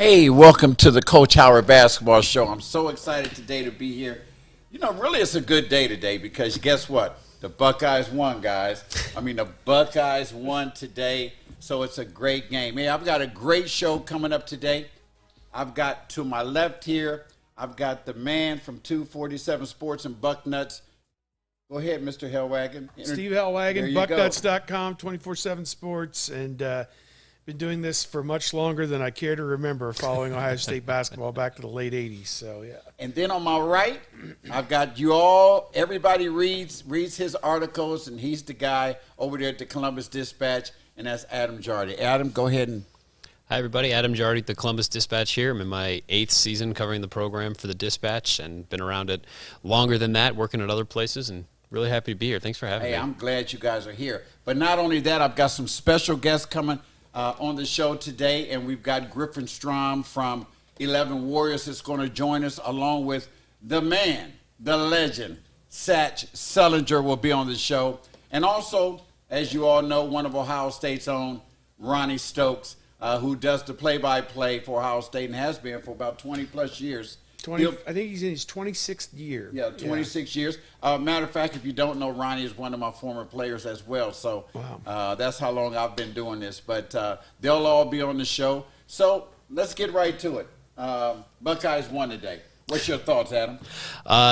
Hey, welcome to the Coach Howard Basketball Show. I'm so excited today to be here. You know, really it's a good day today because guess what? The Buckeyes won, guys. The Buckeyes won today, so it's a great game. Hey, I've got a great show coming up today. I've got to my left here, I've got the man from 247 Sports and Bucknuts. Go ahead, Mr. Hellwagon. Steve Hellwagon, Bucknuts.com, 24/7 Sports, and been doing this for much longer than I care to remember, following Ohio State basketball back to the late 80s. So, yeah. And then on my right, I've got you all. Everybody reads his articles, and he's the guy over there at the Columbus Dispatch, and that's Adam Jardy. Adam, go ahead and. Hi, everybody. Adam Jardy, the Columbus Dispatch here. I'm in my 8th season covering the program for the Dispatch and been around it longer than that, working at other places, and really happy to be here. Thanks for having me. Hey, I'm glad you guys are here. But not only that, I've got some special guests coming on the show today, and we've got Griffin Strom from 11 Warriors that's going to join us, along with the man, the legend, Satch Sullinger will be on the show. And also, as you all know, one of Ohio State's own, Ronnie Stokes, who does the play-by-play for Ohio State and has been for about 20-plus years. I think he's in his 26th year. Yeah, 26 years. Matter of fact, if you don't know, Ronnie is one of my former players as well. So that's how long I've been doing this. But they'll all be on the show. So let's get right to it. Buckeyes won today. What's your thoughts, Adam?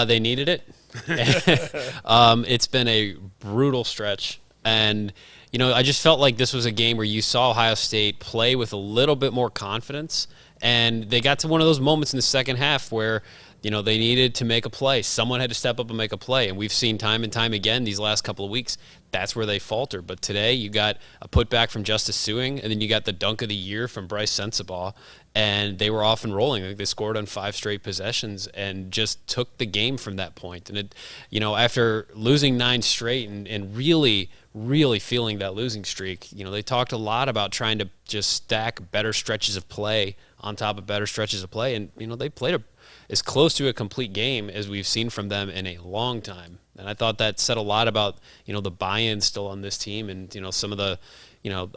They needed it. It's been a brutal stretch. And, you know, I just felt like this was a game where you saw Ohio State play with a little bit more confidence. And they got to one of those moments in the second half where, you know, they needed to make a play. Someone had to step up and make a play. And we've seen time and time again these last couple of weeks, that's where they falter. But today you got a putback from Justice Suing, and then you got the dunk of the year from Bryce Sensabaugh. And they were off and rolling. Like, they scored on 5 straight possessions and just took the game from that point. And, it, you know, after losing 9 straight and really feeling that losing streak, you know, they talked a lot about trying to just stack better stretches of play on top of better stretches of play. And, you know, they played as close to a complete game as we've seen from them in a long time. And I thought that said a lot about, you know, the buy-in still on this team and, you know, some of the, you know,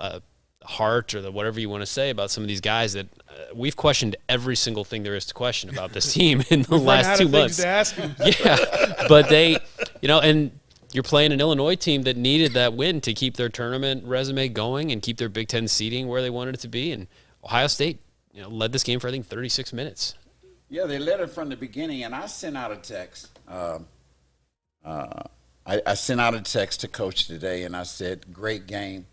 heart or the whatever you want to say about some of these guys that we've questioned every single thing there is to question about this team in the last 2 months. Yeah, but they, you know, and you're playing an Illinois team that needed that win to keep their tournament resume going and keep their Big Ten seeding where they wanted it to be. And Ohio State, you know, led this game for, I think, 36 minutes. Yeah, they led it from the beginning, and I sent out a text. I sent out a text to Coach today, and I said, great game.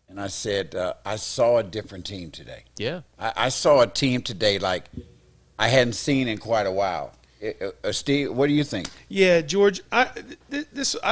And I said, I saw a different team today. Yeah. I saw a team today like I hadn't seen in quite a while. Steve, what do you think? Yeah, George, I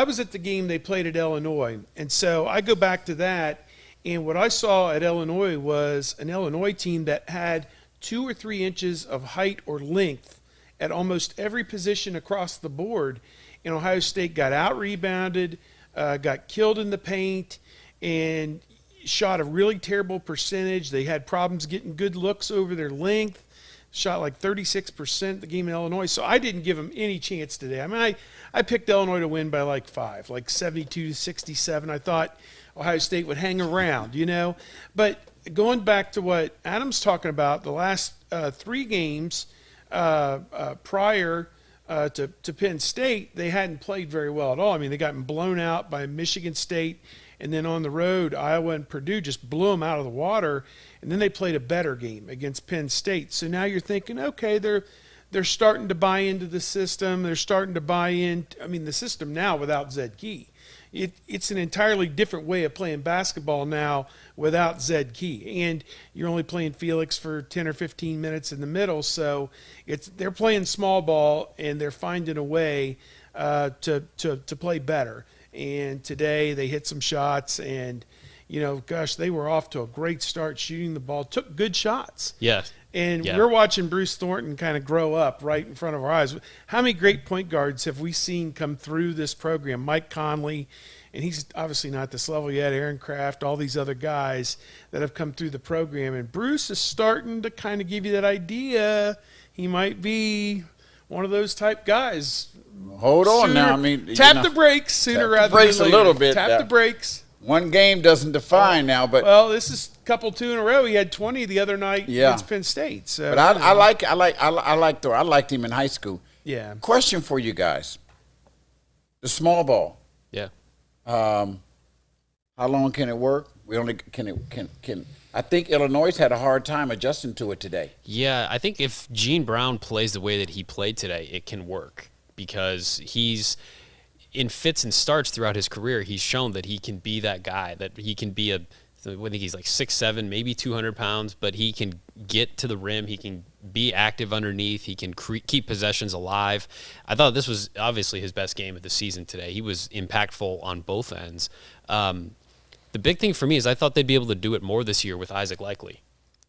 was at the game they played at Illinois, and so I go back to that, and what I saw at Illinois was an Illinois team that had 2 or 3 inches of height or length at almost every position across the board, and Ohio State got out-rebounded, got killed in the paint, and shot a really terrible percentage. They had problems getting good looks over their length. Shot like 36% the game in Illinois. So I didn't give them any chance today. I mean, I picked Illinois to win by like 5, like 72-67. I thought Ohio State would hang around, you know. But going back to what Adam's talking about, the last 3 games prior to Penn State, they hadn't played very well at all. I mean, they got blown out by Michigan State, and then on the road, Iowa and Purdue just blew them out of the water, and then they played a better game against Penn State. So now you're thinking, okay, they're starting to buy into the system. They're starting to buy in. I mean, the system now without Zed Key. It's an entirely different way of playing basketball now without Zed Key. And you're only playing Felix for 10 or 15 minutes in the middle. So they're playing small ball, and they're finding a way to play better. And today they hit some shots, and, you know, gosh, they were off to a great start shooting the ball, took good shots. Yes. And we're watching Bruce Thornton kind of grow up right in front of our eyes. How many great point guards have we seen come through this program? Mike Conley, and he's obviously not this level yet, Aaron Kraft, all these other guys that have come through the program. And Bruce is starting to kind of give you that idea he might be one of those type guys. Hold on now. I mean, tap the brakes sooner rather than later. A little bit. Tap the brakes. One game doesn't define now, but Well, this is couple 2 in a row. He had 20 the other night Yeah. against Penn State. So, but I liked him in high school. yeah. Question for you guys: the small ball. Yeah. How long can it work? We only can. I think Illinois had a hard time adjusting to it today. Yeah, I think if Gene Brown plays the way that he played today, it can work because he's in fits and starts throughout his career. He's shown that he can be that guy, that he can be I think he's like 6'7", maybe 200 pounds, but he can get to the rim. He can be active underneath. He can keep possessions alive. I thought this was obviously his best game of the season today. He was impactful on both ends. The big thing for me is I thought they'd be able to do it more this year with Isaac Likely.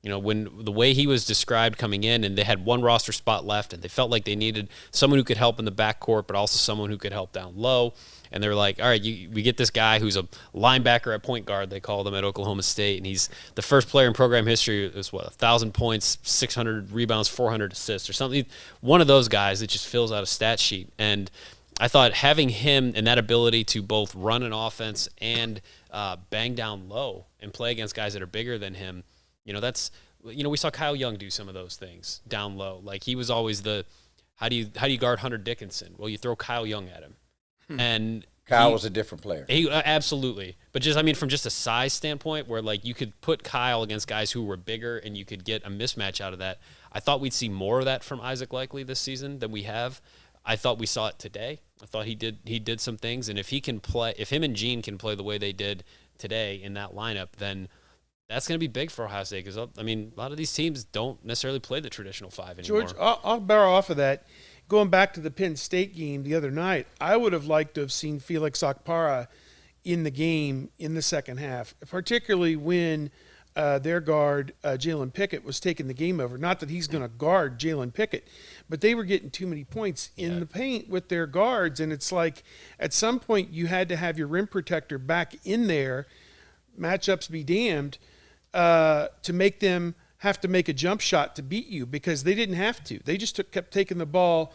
You know, when the way he was described coming in, and they had one roster spot left, and they felt like they needed someone who could help in the backcourt, but also someone who could help down low. And they were like, all right, we get this guy who's a linebacker at point guard, they called him at Oklahoma State, and he's the first player in program history who's, 1,000 points, 600 rebounds, 400 assists or something. One of those guys that just fills out a stat sheet. And I thought having him and that ability to both run an offense and bang down low and play against guys that are bigger than him, we saw Kyle Young do some of those things down low. Like he was always how do you guard Hunter Dickinson? Well, you throw Kyle Young at him. And Kyle was a different player. He absolutely. But from just a size standpoint where like you could put Kyle against guys who were bigger and you could get a mismatch out of that. I thought we'd see more of that from Isaac Likely this season than we have. I thought we saw it today. I thought he did some things, and if him and Gene can play the way they did today in that lineup, then that's going to be big for Ohio State because, a lot of these teams don't necessarily play the traditional five anymore. George, I'll borrow off of that. Going back to the Penn State game the other night, I would have liked to have seen Felix Okpara in the game in the second half, particularly when their guard, Jalen Pickett, was taking the game over. Not that he's going to guard Jalen Pickett, but they were getting too many points in the paint with their guards, and it's like at some point you had to have your rim protector back in there, matchups be damned, to make them have to make a jump shot to beat you because they didn't have to. They just kept taking the ball.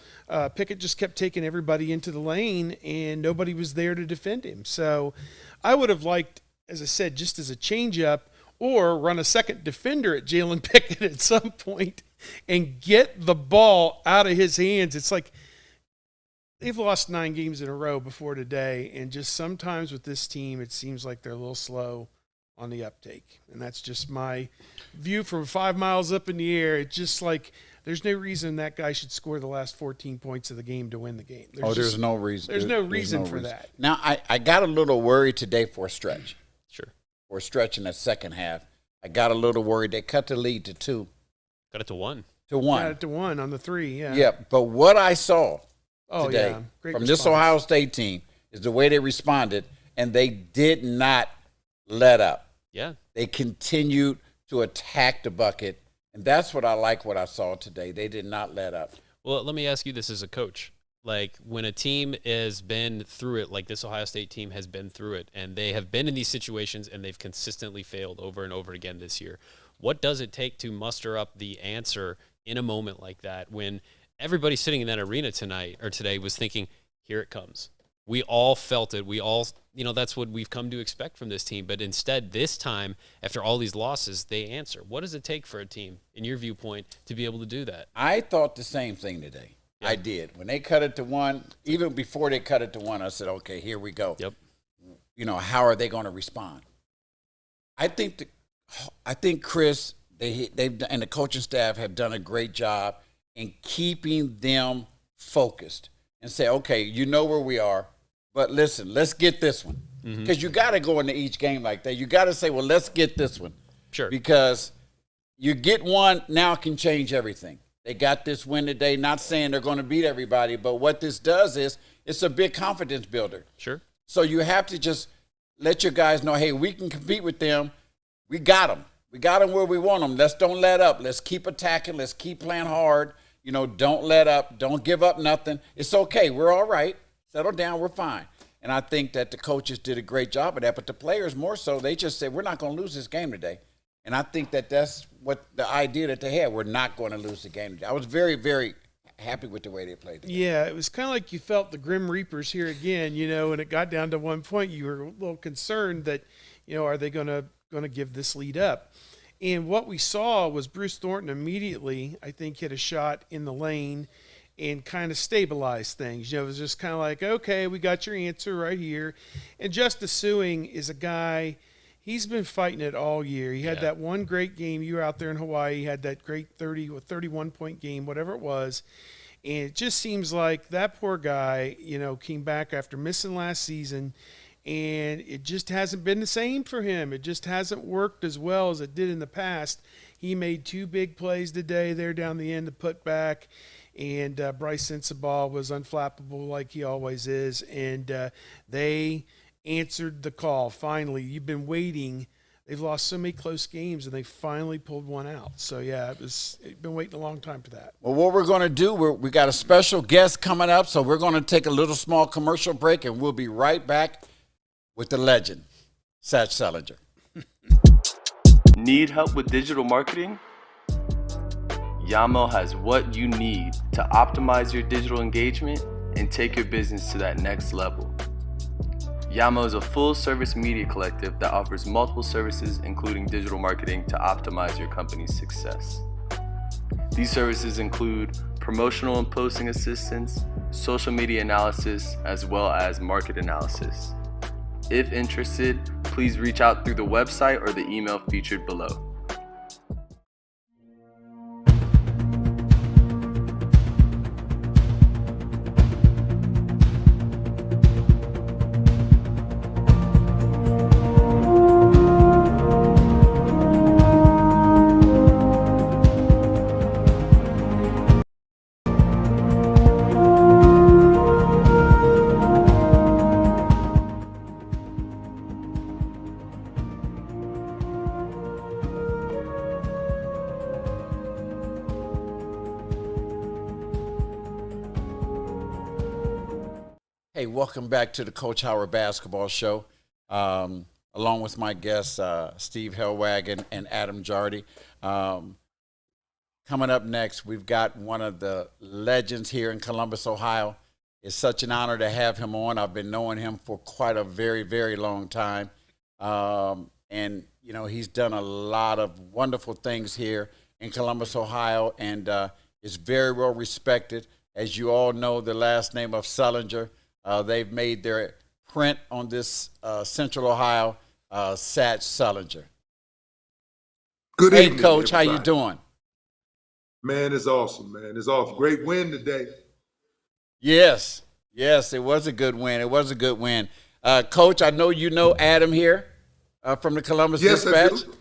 Pickett just kept taking everybody into the lane, and nobody was there to defend him. So I would have liked, as I said, just as a change-up, or run a second defender at Jalen Pickett at some point and get the ball out of his hands. It's like they've lost 9 games in a row before today, and just sometimes with this team it seems like they're a little slow on the uptake. And that's just my view from 5 miles up in the air. It's just like there's no reason that guy should score the last 14 points of the game to win the game. There's no reason. There's no reason for that. Now, I got a little worried today for a stretch. Sure. For a stretch in the second half. I got a little worried. They cut the lead to 2. Got it to 1. To 1. Got it to 1 on the 3, yeah. Yeah, but what I saw today Great from response. this Ohio State team is the way they responded, and they did not let up. Yeah. They continued to attack the bucket, and that's what I saw today. They did not let up. Well, let me ask you this as a coach. Like, when a team has been through it, like this Ohio State team has been through it, and they have been in these situations, and they've consistently failed over and over again this year, what does it take to muster up the answer in a moment like that when everybody sitting in that arena tonight or today was thinking, here it comes? We all felt it. We all, that's what we've come to expect from this team. But instead, this time, after all these losses, they answer. What does it take for a team, in your viewpoint, to be able to do that? I thought the same thing today. Yeah. I did. When they cut it to 1, even before they cut it to 1, I said, okay, here we go. Yep. How are they going to respond? I think Chris, they've and the coaching staff have done a great job in keeping them focused and say, okay, where we are, but listen, let's get this one. Because you got to go into each game like that. You got to say, well, let's get this one. Sure. Because you get one, now it can change everything. They got this win today, not saying they're going to beat everybody, but what this does is it's a big confidence builder. Sure. So you have to just let your guys know, hey, we can compete with them. We got them. We got them where we want them. Let's don't let up. Let's keep attacking. Let's keep playing hard. Don't let up. Don't give up nothing. It's okay. We're all right. Settle down. We're fine. And I think that the coaches did a great job of that, but the players more so, they just said, we're not going to lose this game today. And I think that that's what the idea that they had. We're not going to lose the game today. I was very, very happy with the way they played today. Yeah, it was kind of like you felt the Grim Reapers here again, and it got down to one point. You were a little concerned that, are they going to give this lead up? And what we saw was Bruce Thornton immediately, I think, hit a shot in the lane and kind of stabilized things. It was just kind of like, okay, we got your answer right here. And Justice Suing is a guy, he's been fighting it all year. He had that one great game. You were out there in Hawaii. He had that great 30 or 31-point game, whatever it was. And it just seems like that poor guy, came back after missing last season, and it just hasn't been the same for him. It just hasn't worked as well as it did in the past. He made 2 big plays today there down the end to put back, and Bryce Sensabaugh was unflappable like he always is, and they answered the call. Finally, you've been waiting. They've lost so many close games, and they finally pulled one out. So, it's been waiting a long time for that. Well, what we're going to do, we got a special guest coming up, so we're going to take a little small commercial break, and we'll be right back with the legend, Satch Sullinger. Need help with digital marketing? Yamo has what you need to optimize your digital engagement and take your business to that next level. Yamo is a full-service media collective that offers multiple services, including digital marketing, to optimize your company's success. These services include promotional and posting assistance, social media analysis, as well as market analysis. If interested, please reach out through the website or the email featured below. Hey, welcome back to the Coach Howard Basketball Show, along with my guests, Steve Hellwagon and Adam Jardy. Coming up next, we've got one of the legends here in Columbus, Ohio. It's such an honor to have him on. I've been knowing him for quite a very, very long time. And, he's done a lot of wonderful things here in Columbus, Ohio, and is very well respected. As you all know, the last name of Sullinger. They've made their print on this Central Ohio, Satch Sullinger. Good evening, Coach. everybody. How you doing? Man, it's awesome, man. It's awesome. Great win today. Yes, it was a good win. Coach, I know you know Adam here from the Columbus Dispatch. I do.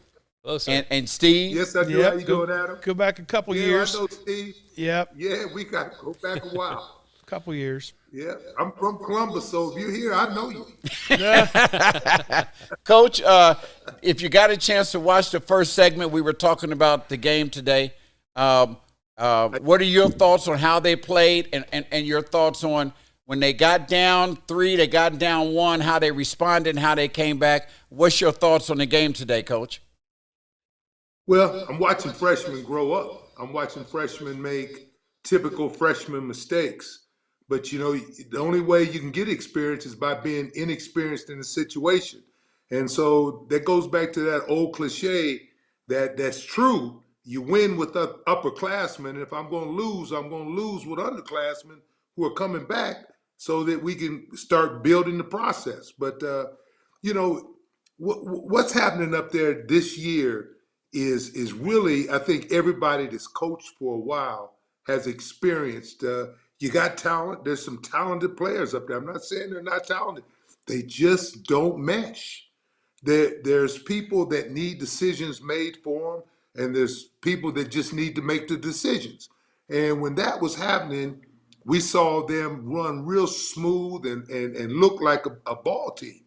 Hello, sir. And Steve. Yes, I do. Yep. How you doing, Adam? Go back a couple years. I know Steve. Yep, Yeah, we got to go back a while. couple years. Yeah, I'm from Columbus, so if you're here, I know you. Coach, if you got a chance to watch the first segment, we were talking about the game today. What are your thoughts on how they played and your thoughts on when they got down 3, they got down 1, how they responded and how they came back? What's your thoughts on the game today, Coach? Well, I'm watching freshmen grow up. I'm watching freshmen make typical freshman mistakes. But, the only way you can get experience is by being inexperienced in a situation. And so that goes back to that old cliche that's true. You win with upperclassmen. And if I'm going to lose, I'm going to lose with underclassmen who are coming back so that we can start building the process. But, what's happening up there this year is really, I think everybody that's coached for a while has experienced. You got talent. There's some talented players up there. I'm not saying they're not talented. They just don't mesh. There's people that need decisions made for them, and there's people that just need to make the decisions. And when that was happening, we saw them run real smooth and look like a ball team.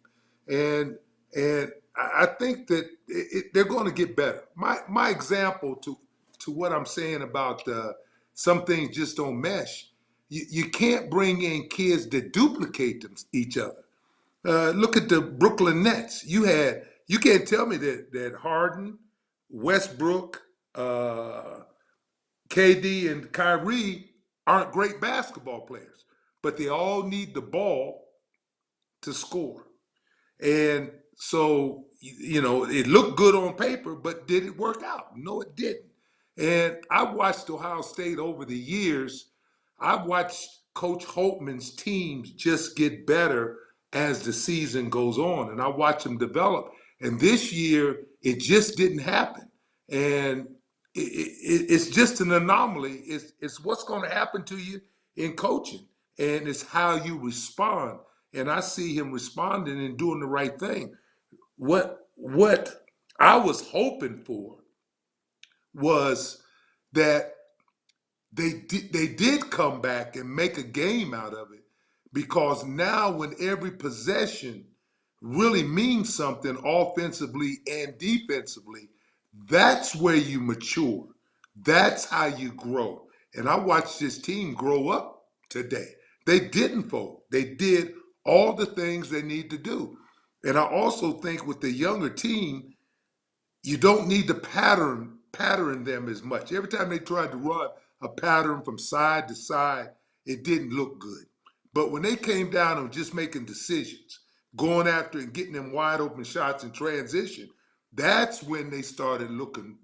And I think that they're going to get better. My example to what I'm saying about some things just don't mesh. You can't bring in kids that duplicate each other. Look at the Brooklyn Nets. You can't tell me that Harden, Westbrook, KD, and Kyrie aren't great basketball players, but they all need the ball to score. And so, it looked good on paper, but did it work out? No, it didn't. And I've watched Ohio State over the years. I've watched Coach Holtman's teams just get better as the season goes on, and I watch them develop. And this year, it just didn't happen. And it's just an anomaly. It's what's going to happen to you in coaching, and it's how you respond. And I see him responding and doing the right thing. What I was hoping for was that they did come back and make a game out of it, because now when every possession really means something offensively and defensively, that's where you mature. That's how you grow. And I watched this team grow up today. They didn't fold. They did all the things they need to do. And I also think with the younger team, you don't need to pattern them as much. Every time they tried to run a pattern from side to side, it didn't look good. But when they came down and just making decisions, going after and getting them wide open shots in transition, that's when they started looking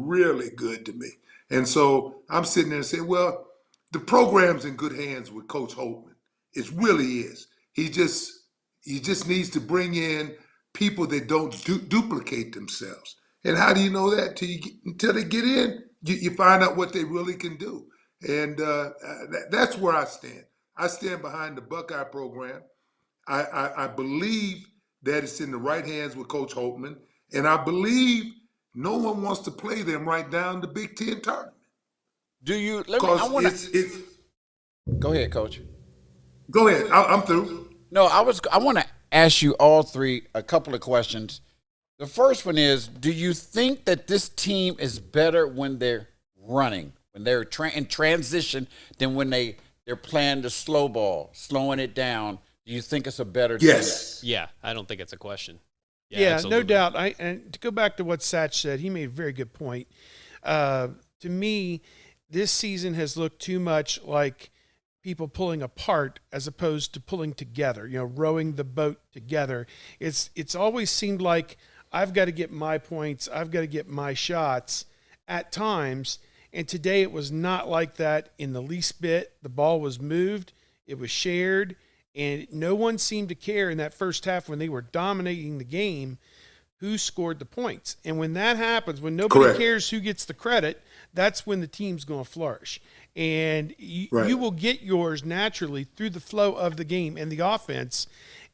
really good to me. And so I'm sitting there and saying, well, the program's in good hands with Coach Holtman. It really is. He just needs to bring in people that don't duplicate themselves. And how do you know that? Until they get in, you find out what they really can do. And that's where I stand. I stand behind the Buckeye program. I believe that it's in the right hands with Coach Holtman. And I believe no one wants to play them right down the Big Ten tournament. Do you? Go ahead, Coach. Go ahead. I'm through. No, I want to ask you all three a couple of questions. The first one is, do you think that this team is better when they're running, when they're in transition, than when they're playing the slow ball, slowing it down? Do you think it's a better team? Yes. Yeah, I don't think it's a question. Yeah, absolutely. No doubt. And to go back to what Satch said, he made a very good point. To me, this season has looked too much like people pulling apart as opposed to pulling together, rowing the boat together. It's always seemed like I've got to get my points, I've got to get my shots at times, and today it was not like that in the least bit. The ball was moved, it was shared, and no one seemed to care in that first half when they were dominating the game who scored the points. And when that happens, when nobody cares who gets the credit, that's when the team's going to flourish. And you will get yours naturally through the flow of the game and the offense.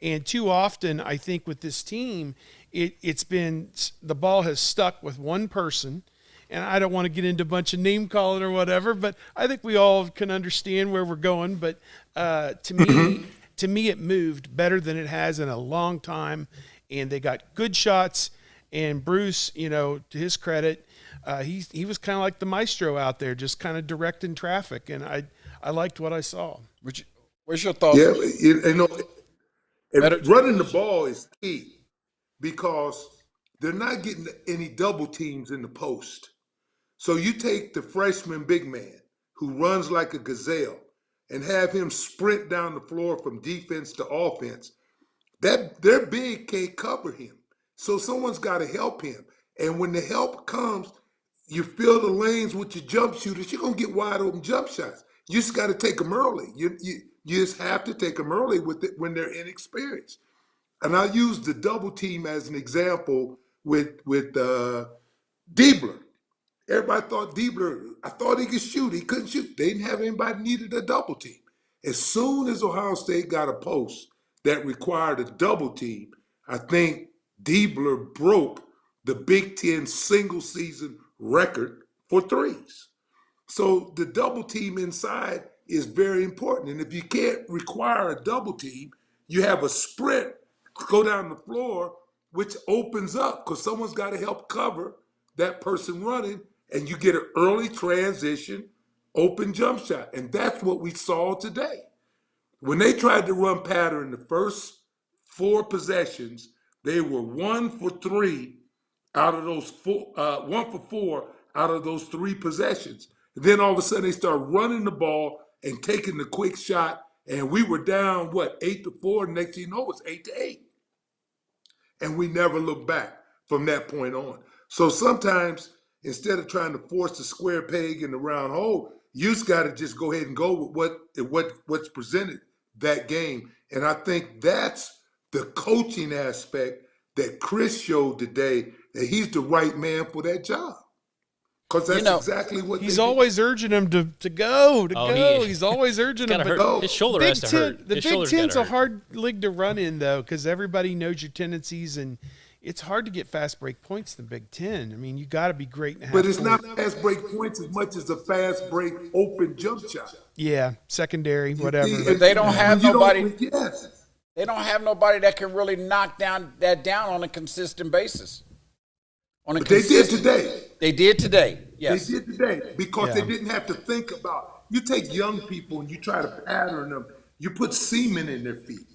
And too often, I think with this team, it's been the ball has stuck with one person. And I don't want to get into a bunch of name calling or whatever, but I think we all can understand where we're going. But to me, it moved better than it has in a long time. And they got good shots. And Bruce, to his credit, he was kind of like the maestro out there, just kind of directing traffic, and I liked what I saw. What's your thoughts? Yeah, running the ball is key, because they're not getting any double teams in the post. So you take the freshman big man who runs like a gazelle and have him sprint down the floor from defense to offense. That their big can't cover him. So someone's got to help him. And when the help comes, you fill the lanes with your jump shooters, you're going to get wide open jump shots. You just got to take them early. You just have to take them early when they're inexperienced. And I use the double team as an example with Diebler. Everybody thought I thought he could shoot. He couldn't shoot. They didn't have anybody needed a double team. As soon as Ohio State got a post that required a double team, I think Diebler broke the Big Ten single season record for threes. So the double team inside is very important. And if you can't require a double team, you have a sprint, go down the floor, which opens up because someone's got to help cover that person running, and you get an early transition, open jump shot. And that's what we saw today. When they tried to run pattern the first 4 possessions, they were 1 for 3 out of those 1 for 4 out of those 3 possessions. Then all of a sudden they start running the ball and taking the quick shot, and we were down, 8-4. Next thing you know, it was 8-8. And we never looked back from that point on. So sometimes, instead of trying to force the square peg in the round hole, you just got to just go ahead and go with what's presented that game. And I think that's the coaching aspect that Chris showed today, that he's the right man for that job. Because that's exactly what he's always urging him to go. He's always urging him to go. His shoulder has to hurt. The Big Ten's a hard league to run in, though, because everybody knows your tendencies, and it's hard to get fast break points in the Big Ten. I mean, you got to be great in half. But it's not fast break points as much as a fast break open jump shot. Yeah, secondary, whatever. But they don't have nobody. Yes. They don't have nobody that can really knock down on a consistent basis. But they did today. They did today. Yes. They did today because they didn't have to think about. You take young people and you try to pattern them. You put semen in their feet.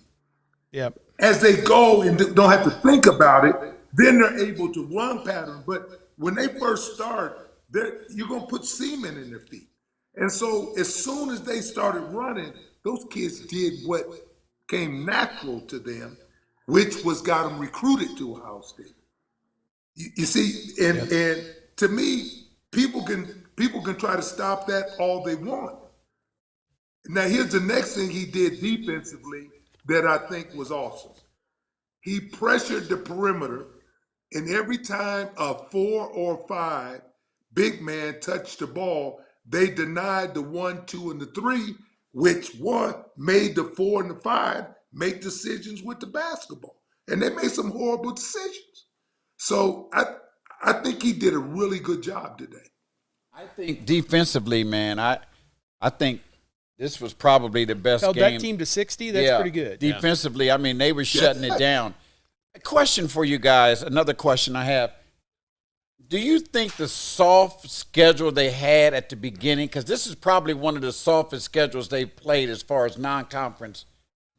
Yep. As they go and don't have to think about it, then they're able to run pattern. But when they first start, you're going to put semen in their feet. And so as soon as they started running, those kids did what came natural to them, which was got them recruited to Ohio State. You see, and to me, people can try to stop that all they want. Now, here's the next thing he did defensively that I think was awesome. He pressured the perimeter, and every time a 4 or 5 big man touched the ball, they denied the 1, 2, and the 3, which made the 4 and the 5 make decisions with the basketball. And they made some horrible decisions. So I think he did a really good job today. I think defensively, man, I think this was probably the best Held game. that team to 60. That's pretty good. Defensively, I mean, they were shutting it down. A question for you guys, another question I have. Do you think the soft schedule they had at the beginning, because this is probably one of the softest schedules they've played as far as non-conference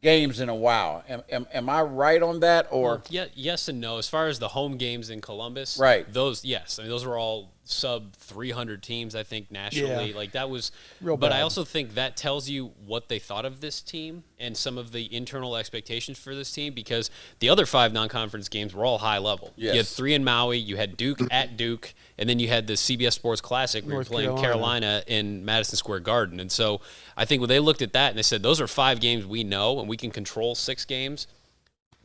games in a while. Am I right on that? Or yes and no. As far as the home games in Columbus, right? Those, yes. I mean, those were all sub 300 teams, I think, nationally. Yeah. Like that was real but bad. I also think that tells you what they thought of this team and some of the internal expectations for this team, because the other 5 non-conference games were all high level. Yes. You had 3 in Maui, you had Duke at Duke, and then you had the CBS Sports Classic where you're playing Carolina in Madison Square Garden. And so I think when they looked at that and they said, those are 5 games we know and we can control 6 games,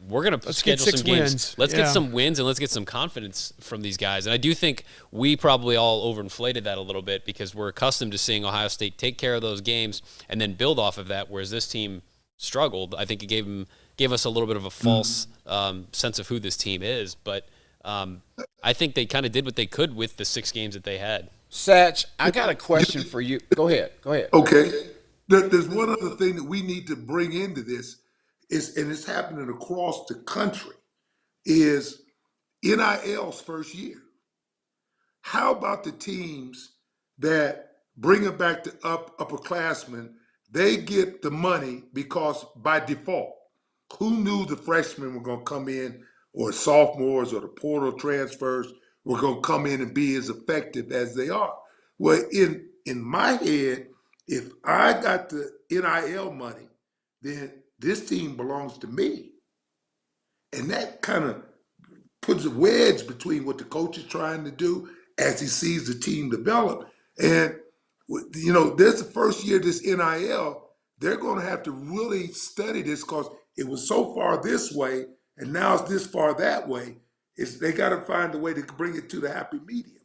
we're going to schedule some games. Wins. Let's get some wins and let's get some confidence from these guys. And I do think we probably all overinflated that a little bit because we're accustomed to seeing Ohio State take care of those games and then build off of that, whereas this team struggled. I think it gave us a little bit of a false sense of who this team is. But I think they kind of did what they could with the 6 games that they had. Satch, I got a question for you. Go ahead. Okay. There's one other thing that we need to bring into this, and it's happening across the country, is NIL's first year. How about the teams that bring it back to upperclassmen? They get the money because by default, who knew the freshmen were going to come in, or sophomores or the portal transfers were going to come in and be as effective as they are? Well, in my head, if I got the NIL money, then this team belongs to me. And that kind of puts a wedge between what the coach is trying to do as he sees the team develop. And, you know, there's the first year of this NIL, they're going to have to really study this because it was so far this way and now it's this far that way. They got to find a way to bring it to the happy medium.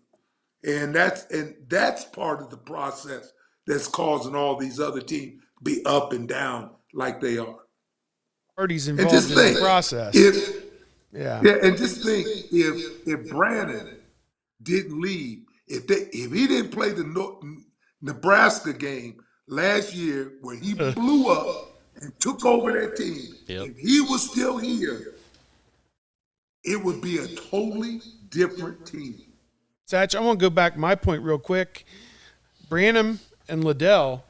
And that's part of the process that's causing all these other teams to be up and down like they are. Parties involved in the process. And just think, if Brandon didn't leave, if he didn't play the Nebraska game last year where he blew up and took over that team, if he was still here, it would be a totally different team. Satch, I want to go back my point real quick. Branham and Liddell,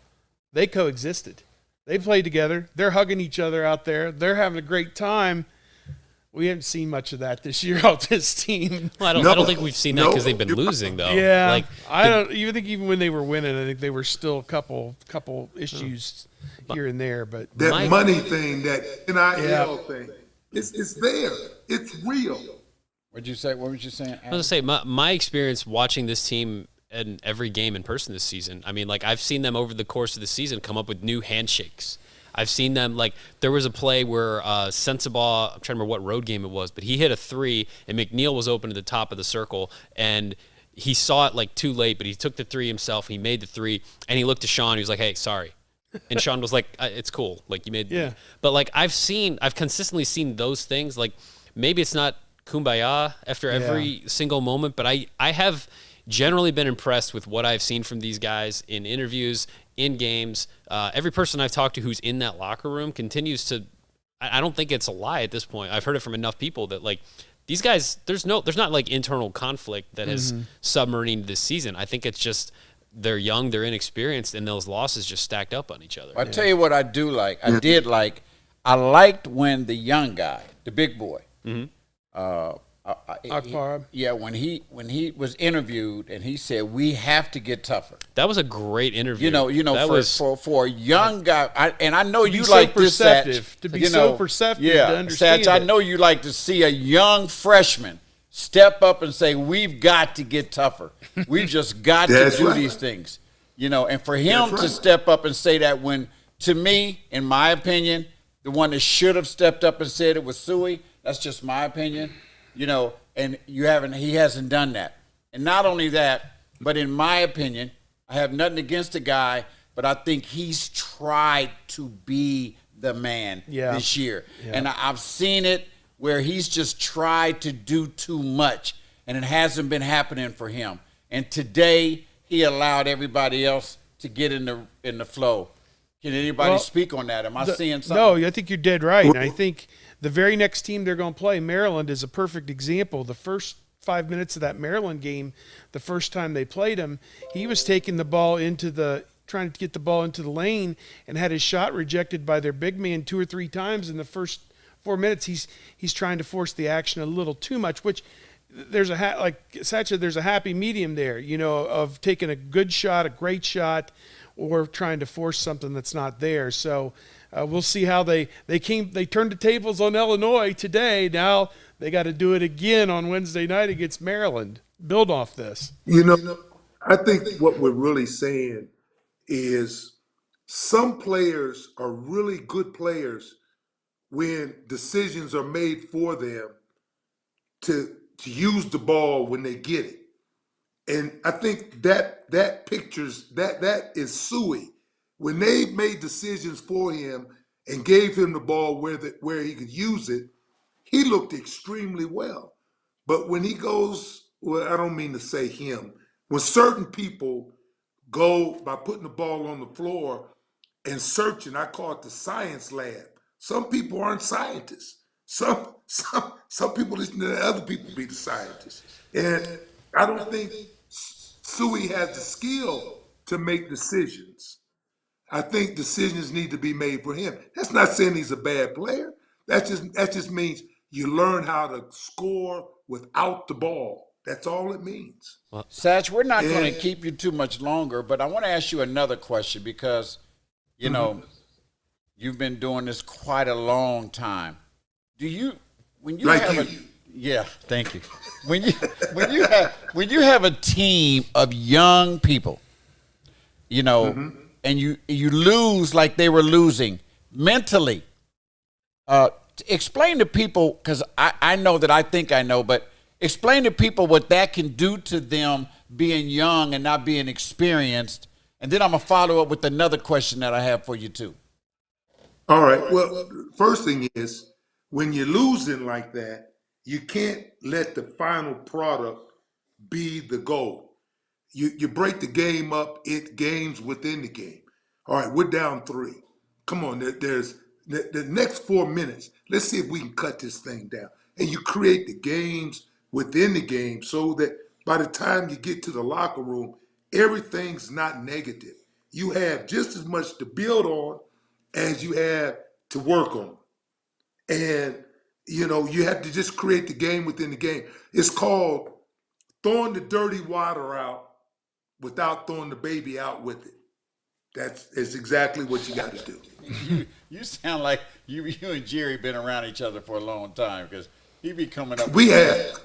they coexisted. They played together. They're hugging each other out there. They're having a great time. We haven't seen much of that this year out this team. Well, I don't think we've seen that because they've been losing, though. Yeah, like I don't even think even when they were winning, I think they were still a couple issues here and there. But that money thing, that NIL thing, it's there. It's real. What'd you say? What was you saying? I was going to say, my experience watching this team in every game in person this season, I mean, like, I've seen them over the course of the season come up with new handshakes. I've seen them, like, there was a play where Sensabaugh, I'm trying to remember what road game it was, but he hit a three, and McNeil was open at the top of the circle, and he saw it, like, too late, but he took the three himself, he made the three, and he looked to Sean, he was like, hey, sorry. And Sean was like, it's cool. Like, you made But, like, I've consistently seen those things. Like, maybe it's not kumbaya after every single moment, but I have generally been impressed with what I've seen from these guys in interviews, in games. Every person I've talked to who's in that locker room continues to, I don't think it's a lie at this point. I've heard it from enough people that, like, these guys, there's not like internal conflict that has submarined this season. I think it's just they're young, they're inexperienced, and those losses just stacked up on each other. I'll tell you what I do like. I liked when the young guy, the big boy, Akbar. when he was interviewed and he said we have to get tougher. That was a great interview. For a young guy, I know you so like this, perceptive, Satch, to be so perceptive to understand Satch, I know you like to see a young freshman step up and say we've got to get tougher. We've just got to do these things, And for him to step up and say that, when, to me, in my opinion, the one that should have stepped up and said it was Suey. That's just my opinion. And he hasn't done that. And not only that, but in my opinion, I have nothing against the guy, but I think he's tried to be the man this year. Yeah. And I've seen it where he's just tried to do too much, and it hasn't been happening for him. And today, he allowed everybody else to get in the flow. Can anybody speak on that? Am I seeing something? No, I think you're dead right. And I think the very next team they're going to play, Maryland, is a perfect example. The first 5 minutes of that Maryland game, the first time they played him, he was taking the ball trying to get the ball into the lane and had his shot rejected by their big man 2 or 3 times in the first 4 minutes. He's trying to force the action a little too much, which there's like Satch said, there's a happy medium there, of taking a good shot, a great shot, or trying to force something that's not there. So we'll see how they turned the tables on Illinois today. Now they got to do it again on Wednesday night against Maryland. Build off this. I think what we're really saying is some players are really good players when decisions are made for them to use the ball when they get it. And I think that pictures that is Suey. When they made decisions for him and gave him the ball where he could use it, he looked extremely well. But when he goes, well, I don't mean to say him, when certain people go by putting the ball on the floor and searching, I call it the science lab. Some people aren't scientists. Some people listen to other people be the scientists. And I don't think Suey has the skill to make decisions. I think decisions need to be made for him. That's not saying he's a bad player. That just means you learn how to score without the ball. That's all it means. Well, Satch, we're not going to keep you too much longer, but I want to ask you another question because, you've been doing this quite a long time. Yeah, thank you. When you have a team of young people, and you lose like they were losing mentally, explain to people, because I know that I think I know, but explain to people what that can do to them being young and not being experienced. And then I'm going to follow up with another question that I have for you too. All right. Well, first thing is, when you're losing like that, you can't let the final product be the goal. You break the game up, games within the game. All right, we're down 3. Come on, there's the next 4 minutes. Let's see if we can cut this thing down. And you create the games within the game so that by the time you get to the locker room, everything's not negative. You have just as much to build on as you have to work on. And You have to just create the game within the game. It's called throwing the dirty water out without throwing the baby out with it. That's exactly what you got to do. You sound like you and Jerry been around each other for a long time because he be coming up. We have.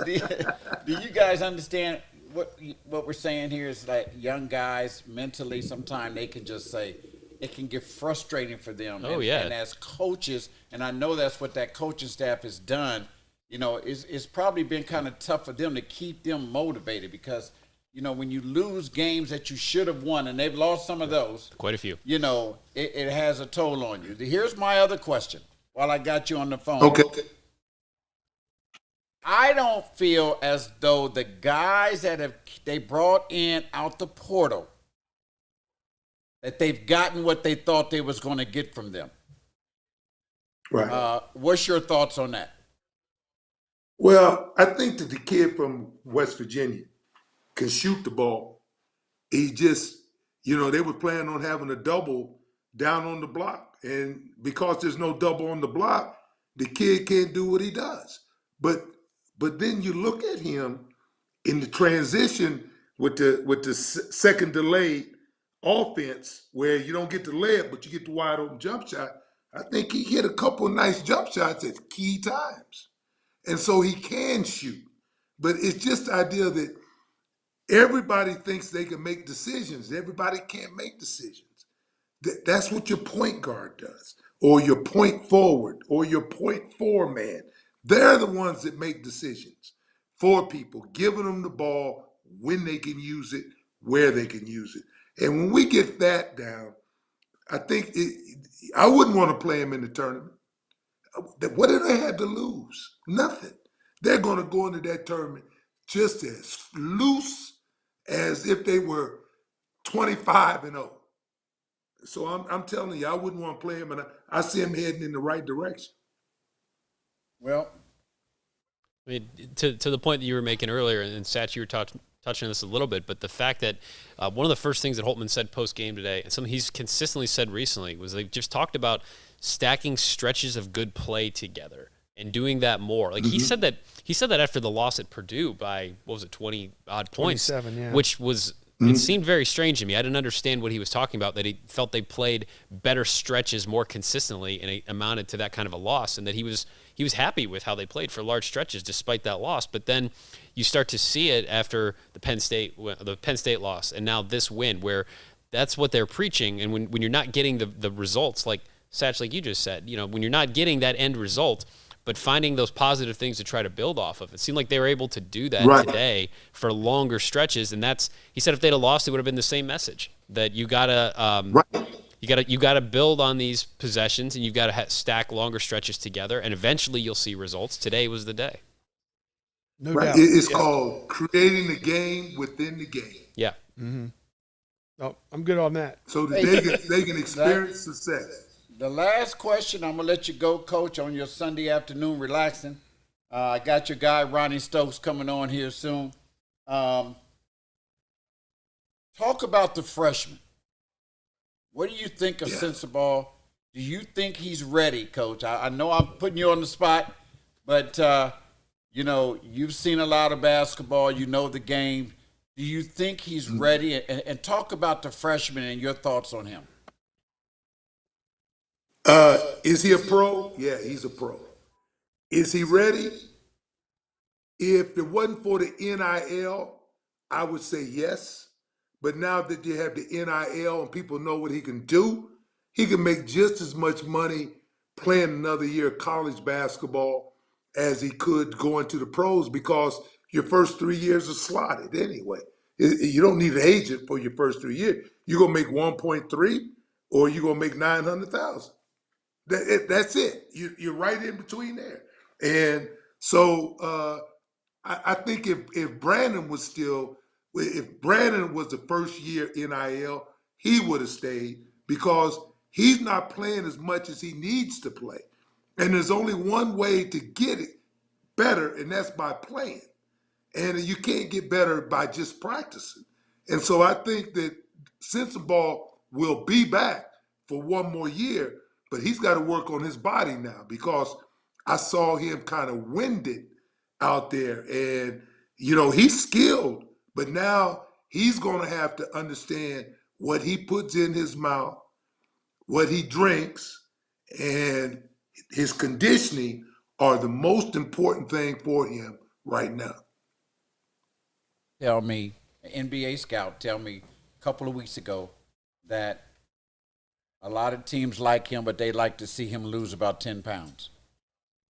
Do you guys understand what we're saying here? Is that young guys mentally sometimes they can just say it can get frustrating for them. Oh, yeah. And as coaches, and I know that's what that coaching staff has done. It's probably been kind of tough for them to keep them motivated because. When you lose games that you should have won, and they've lost some of those. Quite a few. It has a toll on you. Here's my other question while I got you on the phone. Okay. I don't feel as though the guys that they brought in out the portal, that they've gotten what they thought they was going to get from them. Right. What's your thoughts on that? Well, I think that the kid from West Virginia can shoot the ball. He just, they were planning on having a double down on the block. And because there's no double on the block, the kid can't do what he does. But then you look at him in the transition with the second delayed offense where you don't get the layup, but you get the wide open jump shot. I think he hit a couple of nice jump shots at key times. And so he can shoot. But it's just the idea that everybody thinks they can make decisions. Everybody can't make decisions. That's what your point guard does, or your point forward, or your point four man. They're the ones that make decisions for people, giving them the ball when they can use it, where they can use it. And when we get that down, I think I wouldn't want to play him in the tournament. What do they have to lose? Nothing. They're going to go into that tournament just as loose as if they were 25-0. So I'm telling you, I wouldn't want to play him, and I see him heading in the right direction. Well, I mean, to the point that you were making earlier, and Satch, you were touching on this a little bit, but the fact that one of the first things that Holtman said post-game today, and something he's consistently said recently, was they just talked about stacking stretches of good play together and doing that more. Like he said that after the loss at Purdue by, 20 odd points, 27, yeah. which was, it seemed very strange to me. I didn't understand what he was talking about, that he felt they played better stretches more consistently and it amounted to that kind of a loss, and that he was happy with how they played for large stretches despite that loss. But then you start to see it after the Penn State loss and now this win, where that's what they're preaching. And when you're not getting the results, like Satch, like you just said, when you're not getting that end result, but finding those positive things to try to build off of. It seemed like they were able to do that today for longer stretches, and he said if they'd have lost, it would have been the same message, that you gotta build on these possessions, and you've got to stack longer stretches together, and eventually you'll see results. Today was the day. No doubt. It's called creating the game within the game. Yeah. Mm-hmm. Oh, I'm good on that. So that they can experience success. The last question, I'm going to let you go, Coach, on your Sunday afternoon relaxing. I got your guy, Ronnie Stokes, coming on here soon. Talk about the freshman. What do you think of Sensabaugh? Do you think he's ready, Coach? I know I'm putting you on the spot, but, you've seen a lot of basketball. You know the game. Do you think he's ready? And talk about the freshman and your thoughts on him. Is he a pro? Yeah, he's a pro. Is he ready? If it wasn't for the NIL, I would say yes. But now that you have the NIL and people know what he can do, he can make just as much money playing another year of college basketball as he could going to the pros, because your first 3 years are slotted anyway. You don't need an agent for your first 3 years. You're going to make 1.3 or you're going to make 900,000. That's it. You're right in between there. And so I think if Brandon was the first year NIL, he would have stayed, because he's not playing as much as he needs to play. And there's only one way to get it better, and that's by playing. And you can't get better by just practicing. And so I think that Sensabaugh will be back for one more year, but he's got to work on his body now because I saw him kind of winded out there. And, he's skilled, but now he's going to have to understand what he puts in his mouth, what he drinks, and his conditioning are the most important thing for him right now. Tell me, an NBA scout tell me a couple of weeks ago that a lot of teams like him, but they like to see him lose about 10 pounds.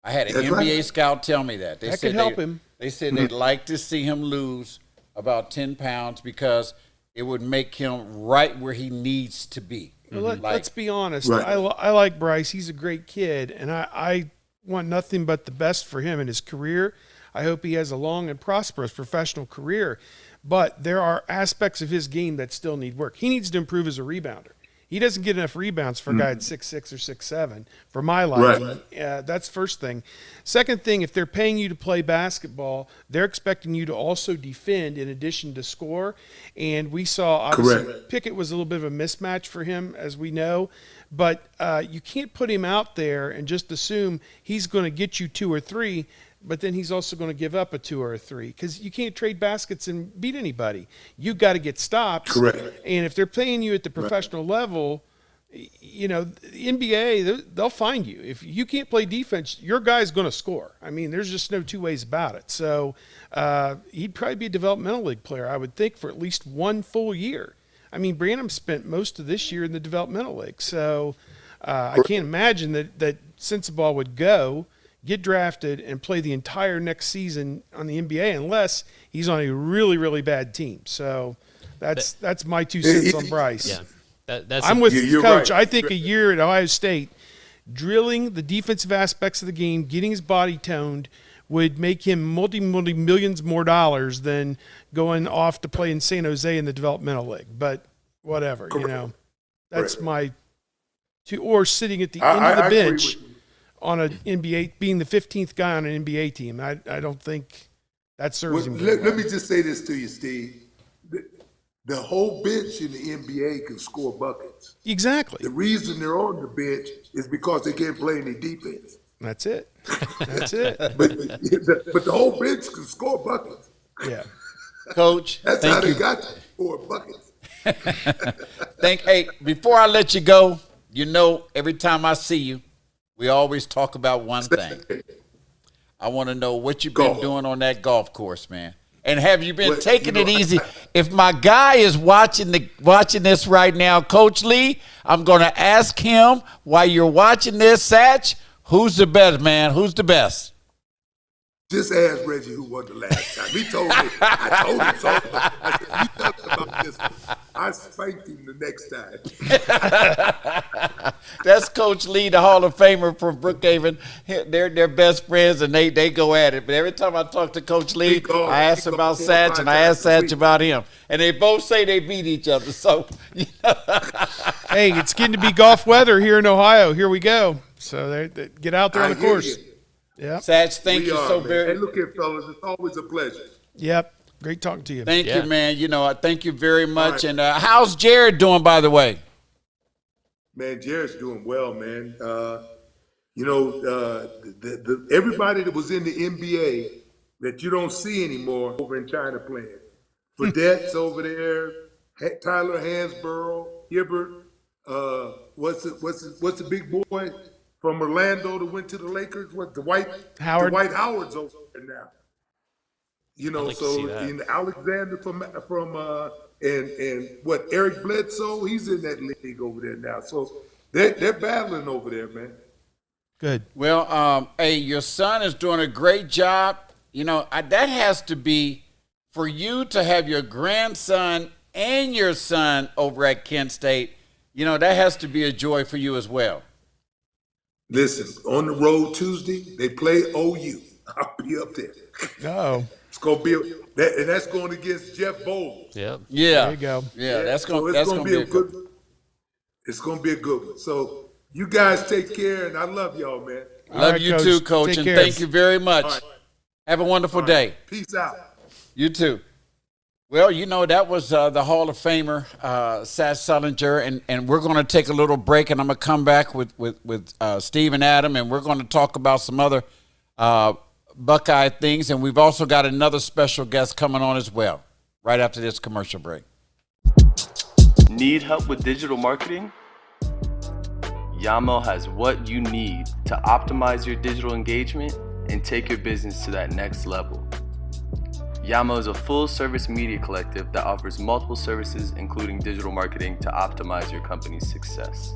I had an That's NBA right. scout tell me that. They That said could help him. They said they'd like to see him lose about 10 pounds because it would make him right where he needs to be. Well, let's be honest. Right. I like Bryce. He's a great kid, and I want nothing but the best for him in his career. I hope he has a long and prosperous professional career. But there are aspects of his game that still need work. He needs to improve as a rebounder. He doesn't get enough rebounds for a guy at 6'6" or 6'7", for my liking. Right. That's first thing. Second thing, if they're paying you to play basketball, they're expecting you to also defend in addition to score. And we saw, obviously, Correct. Pickett was a little bit of a mismatch for him, as we know. But you can't put him out there and just assume he's going to get you 2 or 3, but then he's also going to give up a 2 or a 3 because you can't trade baskets and beat anybody. You got to get stops. Correct. And if they're playing you at the professional level, the NBA, they'll find you. If you can't play defense, your guy's going to score. I mean, there's just no two ways about it. So he'd probably be a developmental league player, I would think, for at least 1 full year. I mean, Branham spent most of this year in the developmental league. So I can't imagine that Sensabaugh would get drafted and play the entire next season on the NBA unless he's on a really, really bad team. So that's my 2 cents on Bryce. Yeah, that's. I'm with You're Coach. right. I think a year at Ohio State, drilling the defensive aspects of the game, getting his body toned, would make him multi-millions more dollars than going off to play in San Jose in the developmental league. But whatever, that's Correct. my two. Or sitting at the end of the I agree bench with you. on an NBA, being the 15th guy on an NBA team. I don't think that serves him. Let me just say this to you, Steve. The whole bench in the NBA can score buckets. Exactly. The reason they're on the bench is because they can't play any defense. That's it. That's it. But the whole bench can score buckets. Yeah. Coach, That's how thank they you. got to score buckets. Hey, before I let you go, every time I see you, we always talk about one thing. I want to know what you've been Golf. doing on that golf course, man. And have you been Well, taking it easy? If my guy is watching this right now, Coach Lee, I'm going to ask him while you're watching this, Satch, who's the best, man? Who's the best? Just ask Reggie who won the last time. He told me. I told him so. I said, you talked about this. I spanked him the next time. That's Coach Lee, the Hall of Famer from Brookhaven. They're best friends, and they go at it. But every time I talk to Coach Lee, I ask about Satch, and I ask Satch about him. And they both say they beat each other. So, Hey, it's getting to be golf weather here in Ohio. Here we go. So they get out there on I the hear course. you. Yep. Satch, thank We you are, so man. very Hey, look here, fellas. It's always a pleasure. Yep. Great talking to you. Thank Yeah. you, man. I thank you very much. right. And how's Jared doing, by the way? Man, Jared's doing well, man. Everybody that was in the NBA that you don't see anymore over in China playing. Fredette's over there. Tyler Hansborough, Hibbert. What's the big boy from Orlando that went to the Lakers? What the White Howard. The White Howard's over there now. like to see that. In Alexander from and what Eric Bledsoe, he's in that league over there now. So they're battling over there, man. Good. Well, hey, your son is doing a great job. That has to be for you to have your grandson and your son over at Kent State. That has to be a joy for you as well. Listen, on the road Tuesday, they play OU. I'll be up there. Oh, It's gonna be and that's going against Jeff Bowles. Yep. Yeah. there you go. Yeah, that's So going it's to be a good. It's gonna be a good one. So you guys take care, and I love y'all, man. All Love right, you Coach. too, Coach, Take and care. thank you very much. All right. Have a wonderful day. Peace out. You too. Well, that was the Hall of Famer, Satch Sullinger, and we're going to take a little break, and I'm going to come back with Steve and Adam, and we're going to talk about some other Buckeye things, and we've also got another special guest coming on as well, right after this commercial break. Need help with digital marketing? Yamo has what you need to optimize your digital engagement and take your business to that next level. Yamo is a full-service media collective that offers multiple services, including digital marketing, to optimize your company's success.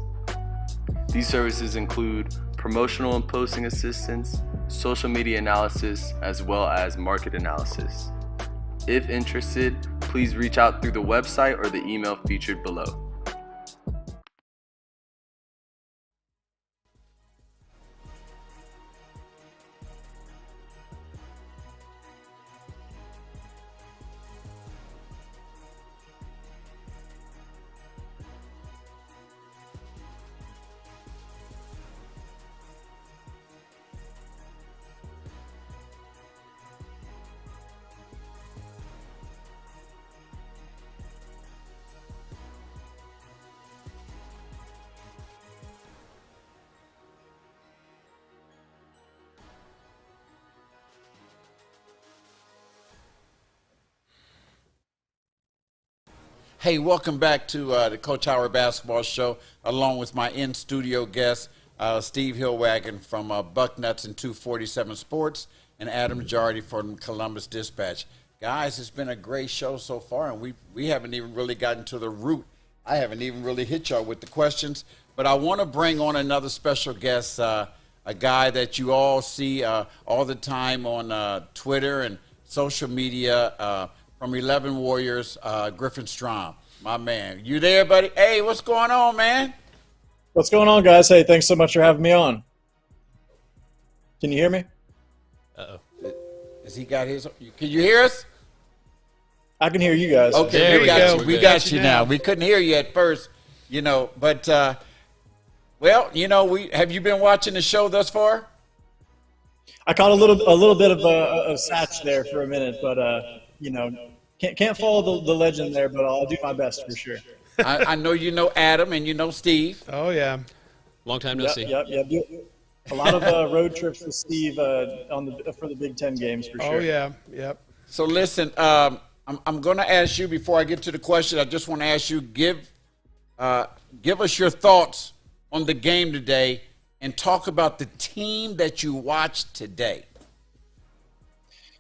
These services include promotional and posting assistance, social media analysis, as well as market analysis. If interested, please reach out through the website or the email featured below. Hey, welcome back to the Coach Howard Basketball Show, along with my in-studio guest, Steve Hellwagon from Bucknuts and 247 Sports, and Adam Jardy from Columbus Dispatch. Guys, it's been a great show so far, and we haven't even really gotten to the root. I haven't even really hit y'all with the questions, but I want to bring on another special guest, a guy that you all see all the time on Twitter and social media, from 11 Warriors, Griffin Strom, my man. You there, buddy? Hey, what's going on, man? What's going on, guys? Hey, thanks so much for having me on. Can you hear me? Uh-oh. Has he got his? Can you hear us? I can hear you guys. Okay, There we we got go. you. We got you now. We couldn't hear you at first, but have you been watching the show thus far? I caught a little bit of a Satch there for a minute, but can't follow the legend there, but I'll do my best for sure. I know you know Adam and you know Steve. Oh, yeah. Long time no see. Yep. A lot of road trips with Steve for the Big Ten games for sure. Oh, yeah. Yep. So listen, I'm going to ask you before I get to the question. I just want to ask you give us your thoughts on the game today and talk about the team that you watched today.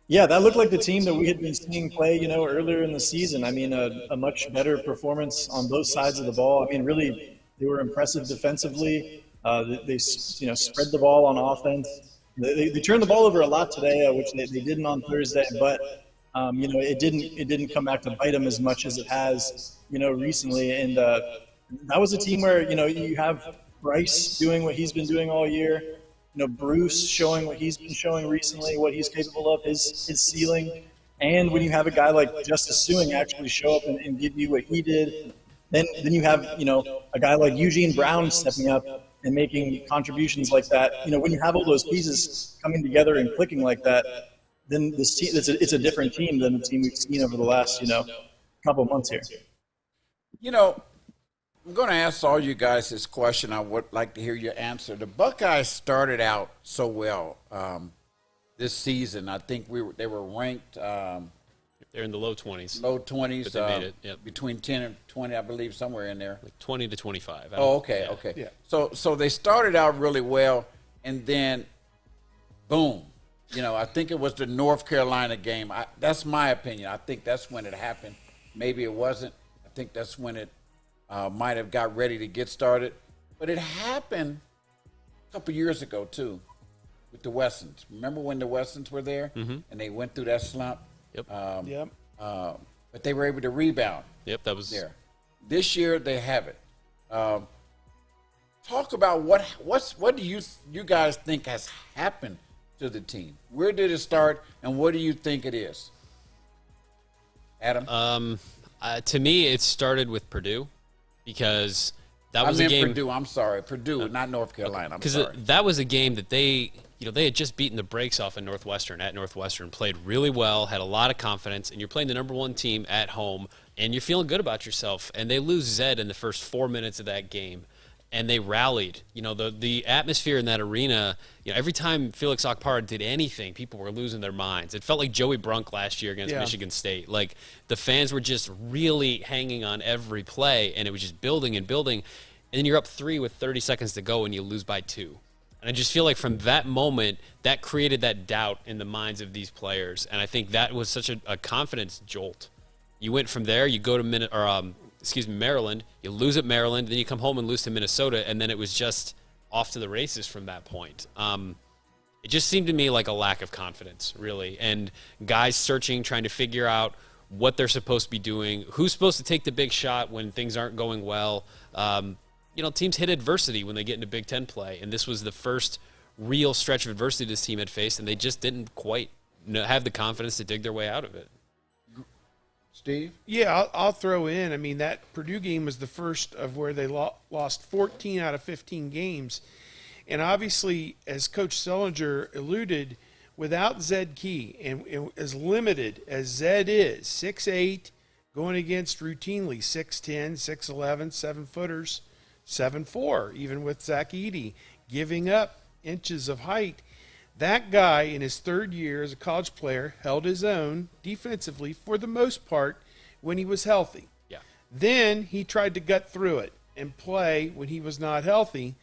Yeah, that looked like the team that we had been seeing play, earlier in the season. I mean, a much better performance on both sides of the ball. I mean, really, they were impressive defensively. They spread the ball on offense. They turned the ball over a lot today, which they didn't on Thursday. But it didn't come back to bite them as much as it has, recently. And that was a team where you have Bryce doing what he's been doing all year. Bruce showing what he's been showing recently, what he's capable of, his ceiling. And when you have a guy like Justice Suing actually show up and give you what he did, then you have, a guy like Eugene Brown stepping up and making contributions like that. When you have all those pieces coming together and clicking like that, then this team, it's a different team than the team we've seen over the last, couple months here. I'm going to ask all you guys this question. I would like to hear your answer. The Buckeyes started out so well this season. I think they were ranked. They're in the low 20s. Low 20s. But they made it. Yep. Between 10 and 20, I believe, somewhere in there. Like 20 to 25. Oh, okay, yeah. okay. Yeah. So they started out really well, and then, boom. I think it was the North Carolina game. That's my opinion. I think that's when it happened. Maybe it wasn't. I think that's when it might have got ready to get started. But it happened a couple years ago, too, with the Westons. Remember when the Westons were there and they went through that slump? Yep. Yep. But they were able to rebound. Yep, that was there. This year they have it. Talk about what do you guys think has happened to the team? Where did it start, and what do you think it is? Adam? To me, it started with Purdue because that was a game. Purdue. I'm sorry, Purdue, not North Carolina. Because that was a game that they, they had just beaten the brakes off of Northwestern at Northwestern, played really well, had a lot of confidence, and you're playing the number 1 team at home, and you're feeling good about yourself. And they lose Zed in the first 4 minutes of that game, and they rallied. The atmosphere in that arena, every time Felix Okpara did anything, people were losing their minds. It felt like Joey Brunk last year against Michigan State. Like, the fans were just really hanging on every play, and it was just building and building. And then you're up 3 with 30 seconds to go, and you lose by 2. And I just feel like from that moment, that created that doubt in the minds of these players. And I think that was such a confidence jolt. You went from there, you go to Maryland, you lose at Maryland, then you come home and lose to Minnesota, and then it was just off to the races from that point. It just seemed to me like a lack of confidence, really. And guys searching, trying to figure out what they're supposed to be doing, who's supposed to take the big shot when things aren't going well. Teams hit adversity when they get into Big Ten play, and this was the first real stretch of adversity this team had faced, and they just didn't quite have the confidence to dig their way out of it. Steve? Yeah, I'll throw in. I mean, that Purdue game was the first of where they lost 14 out of 15 games. And obviously, as Coach Sullinger alluded, without Zed Key, and as limited as Zed is, 6'8", going against routinely 6'10", 6'11", 7-footers, 7'4", even with Zach Edey, giving up inches of height. That guy, in his 3rd year as a college player, held his own defensively for the most part when he was healthy. Yeah. Then he tried to gut through it and play when he was not healthy,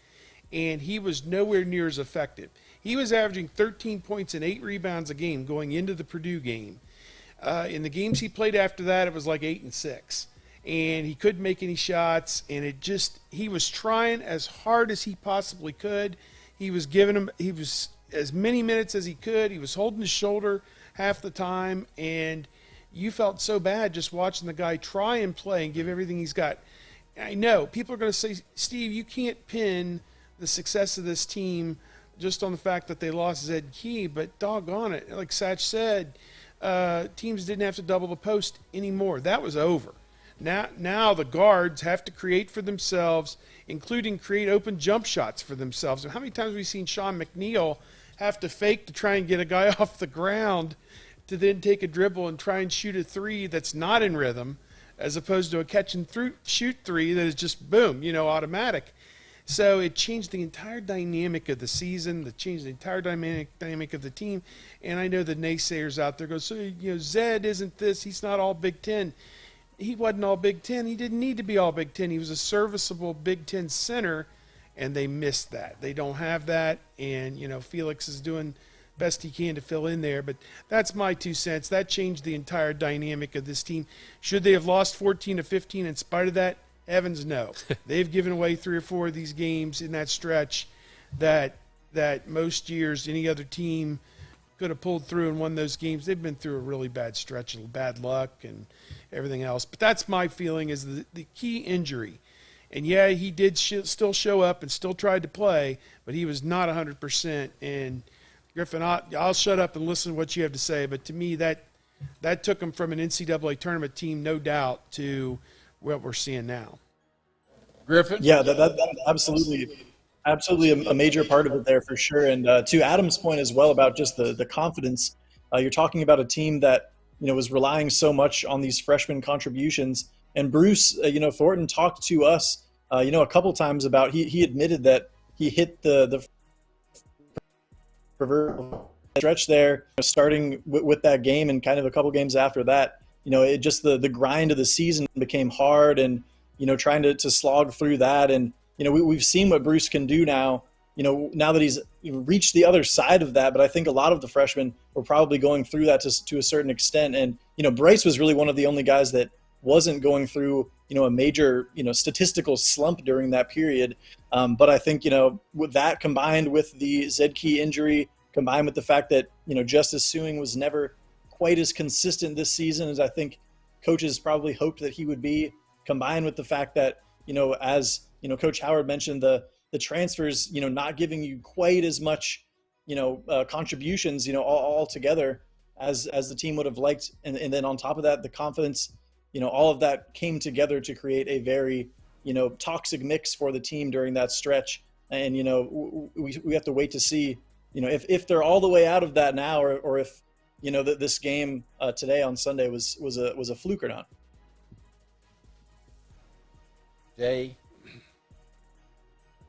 and he was nowhere near as effective. He was averaging 13 points and 8 rebounds a game going into the Purdue game. In the games he played after that, it was like 8 and 6. And he couldn't make any shots, and he was trying as hard as he possibly could. He was as many minutes as he could. He was holding his shoulder half the time, and you felt so bad just watching the guy try and play and give everything he's got. I know people are going to say, Steve, you can't pin the success of this team just on the fact that they lost Zed Key, but doggone it, like Satch said, teams didn't have to double the post anymore. That was over. Now the guards have to create for themselves, including create open jump shots for themselves. And how many times have we seen Sean McNeil have to fake to try and get a guy off the ground to then take a dribble and try and shoot a 3 that's not in rhythm, as opposed to a catch and shoot 3 that is just boom, automatic. So it changed the entire dynamic of the season, changed the entire dynamic of the team. And I know the naysayers out there go, so Zed isn't this, he's not all Big Ten. He wasn't all Big Ten. He didn't need to be all Big Ten. He was a serviceable Big Ten center, and they missed that. They don't have that, and, Felix is doing best he can to fill in there. But that's my 2 cents. That changed the entire dynamic of this team. Should they have lost 14 to 15 in spite of that? Heavens no. They've given away 3 or 4 of these games in that stretch that most years any other team could have pulled through and won those games. They've been through a really bad stretch and bad luck and everything else. But that's my feeling is the key injury. And, yeah, he did still show up and still tried to play, but he was not 100%. And, Griffin, I'll shut up and listen to what you have to say. But to me, that took him from an NCAA tournament team, no doubt, to what we're seeing now. Griffin? Yeah, that absolutely a major part of it there for sure. And to Adam's point as well about just the confidence, you're talking about a team that, was relying so much on these freshman contributions. And Bruce, Thornton talked to us, a couple times about he admitted that he hit the proverbial stretch there, starting with that game and kind of a couple games after that. It just the grind of the season became hard, and trying to slog through that. And we've seen what Bruce can do now. Now that he's reached the other side of that, but I think a lot of the freshmen were probably going through that to a certain extent. And Bryce was really one of the only guys that wasn't going through a major statistical slump during that period. But I think with that combined with the Zedkey injury, combined with the fact that Justice Suing was never quite as consistent this season as I think coaches probably hoped that he would be, combined with the fact that as Coach Howard mentioned, the transfers not giving you quite as much contributions all together as the team would have liked, and then on top of that, the confidence, all of that came together to create a very toxic mix for the team during that stretch. And we have to wait to see if they're all the way out of that now, or if that this game today on Sunday was a fluke or not. They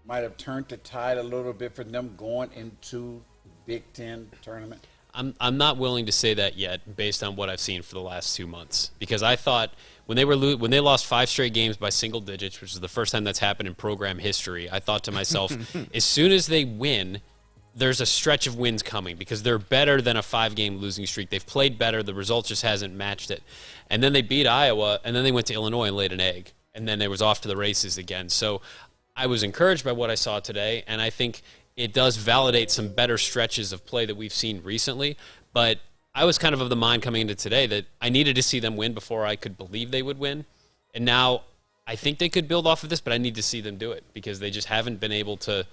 might have turned the tide a little bit for them going into the Big Ten tournament. I'm not willing to say that yet, based on what I've seen for the last 2 months, because I thought when they lost 5 straight games by single digits, which is the first time that's happened in program history, I thought to myself, as soon as they win, there's a stretch of wins coming because they're better than a 5-game losing streak. They've played better. The result just hasn't matched it. And then they beat Iowa, and then they went to Illinois and laid an egg, and then they was off to the races again. So I was encouraged by what I saw today, and I think it does validate some better stretches of play that we've seen recently. But I was kind of the mind coming into today that I needed to see them win before I could believe they would win. And now I think they could build off of this, but I need to see them do it because they just haven't been able to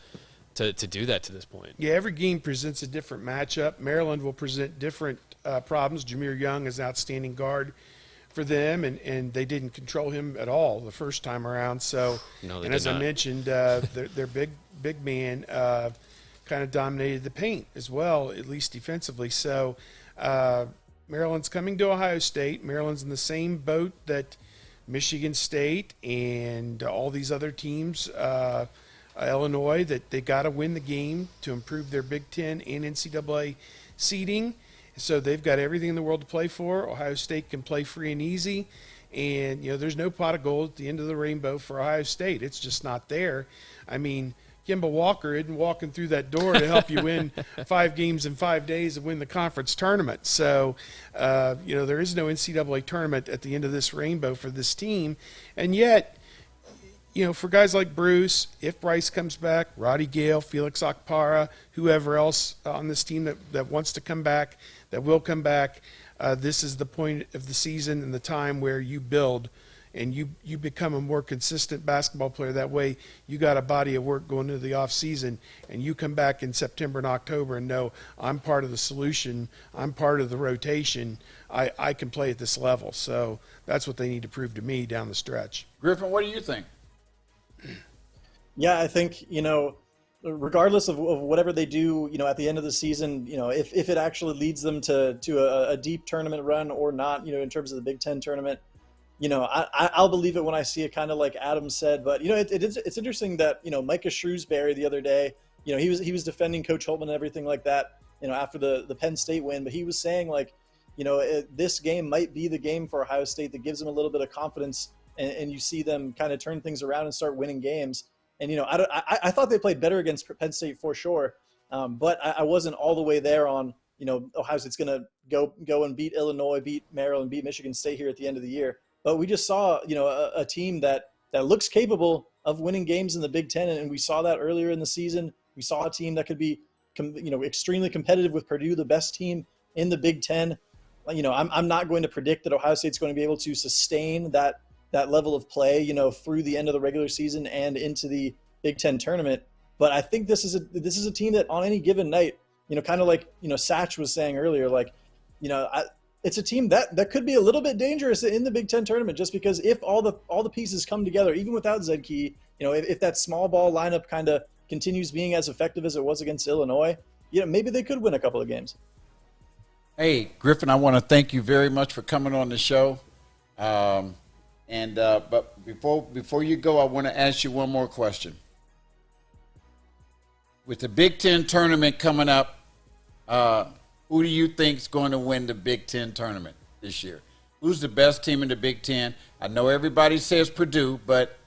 do that to this point. Yeah, every game presents a different matchup. Maryland will present different problems. Jameer Young is an outstanding guard for them, and they didn't control him at all the first time around. So, No, and as I mentioned, their big man kind of dominated the paint as well, at least defensively. So Maryland's coming to Ohio State. Maryland's in the same boat that Michigan State and all these other teams, Illinois, that they got to win the game to improve their Big Ten and NCAA seeding. So they've got everything in the world to play for. Ohio State can play free and easy. And, there's no pot of gold at the end of the rainbow for Ohio State. It's just not there. I mean, Kemba Walker isn't walking through that door to help you win 5 games in 5 days and win the conference tournament. So, there is no NCAA tournament at the end of this rainbow for this team. And yet, for guys like Bruce, if Bryce comes back, Roddy Gale, Felix Okpara, whoever else on this team that wants to come back, that will come back, this is the point of the season and the time where you build and you become a more consistent basketball player. That way you got a body of work going into the off season, and you come back in September and October and know I'm part of the solution, I'm part of the rotation, I can play at this level. So that's what they need to prove to me down the stretch. Griffin, what do you think? Yeah, I think, regardless of whatever they do, at the end of the season, if it actually leads them to a deep tournament run or not, in terms of the Big Ten tournament, I'll believe it when I see it, kind of like Adam said. But, it's interesting that, Micah Shrewsbury the other day, he was defending Coach Holtman and everything like that, after the Penn State win. But he was saying, like, this game might be the game for Ohio State that gives them a little bit of confidence, and you see them kind of turn things around and start winning games. And, I thought they played better against Penn State for sure, but I wasn't all the way there on, Ohio State's going to go and beat Illinois, beat Maryland, beat Michigan State here at the end of the year. But we just saw, a team that looks capable of winning games in the Big Ten, and we saw that earlier in the season. We saw a team that could be, extremely competitive with Purdue, the best team in the Big Ten. I'm not going to predict that Ohio State's going to be able to sustain that level of play, through the end of the regular season and into the Big Ten tournament. But I think this is a team that on any given night, kind of like, Satch was saying earlier, like, it's a team that could be a little bit dangerous in the Big Ten tournament, just because if all the pieces come together, even without Zedkey, if that small ball lineup kind of continues being as effective as it was against Illinois, maybe they could win a couple of games. Hey, Griffin, I want to thank you very much for coming on the show. But before you go, I want to ask you one more question. With the Big Ten tournament coming up, who do you think is going to win the Big Ten tournament this year? Who's the best team in the Big Ten? I know everybody says Purdue, but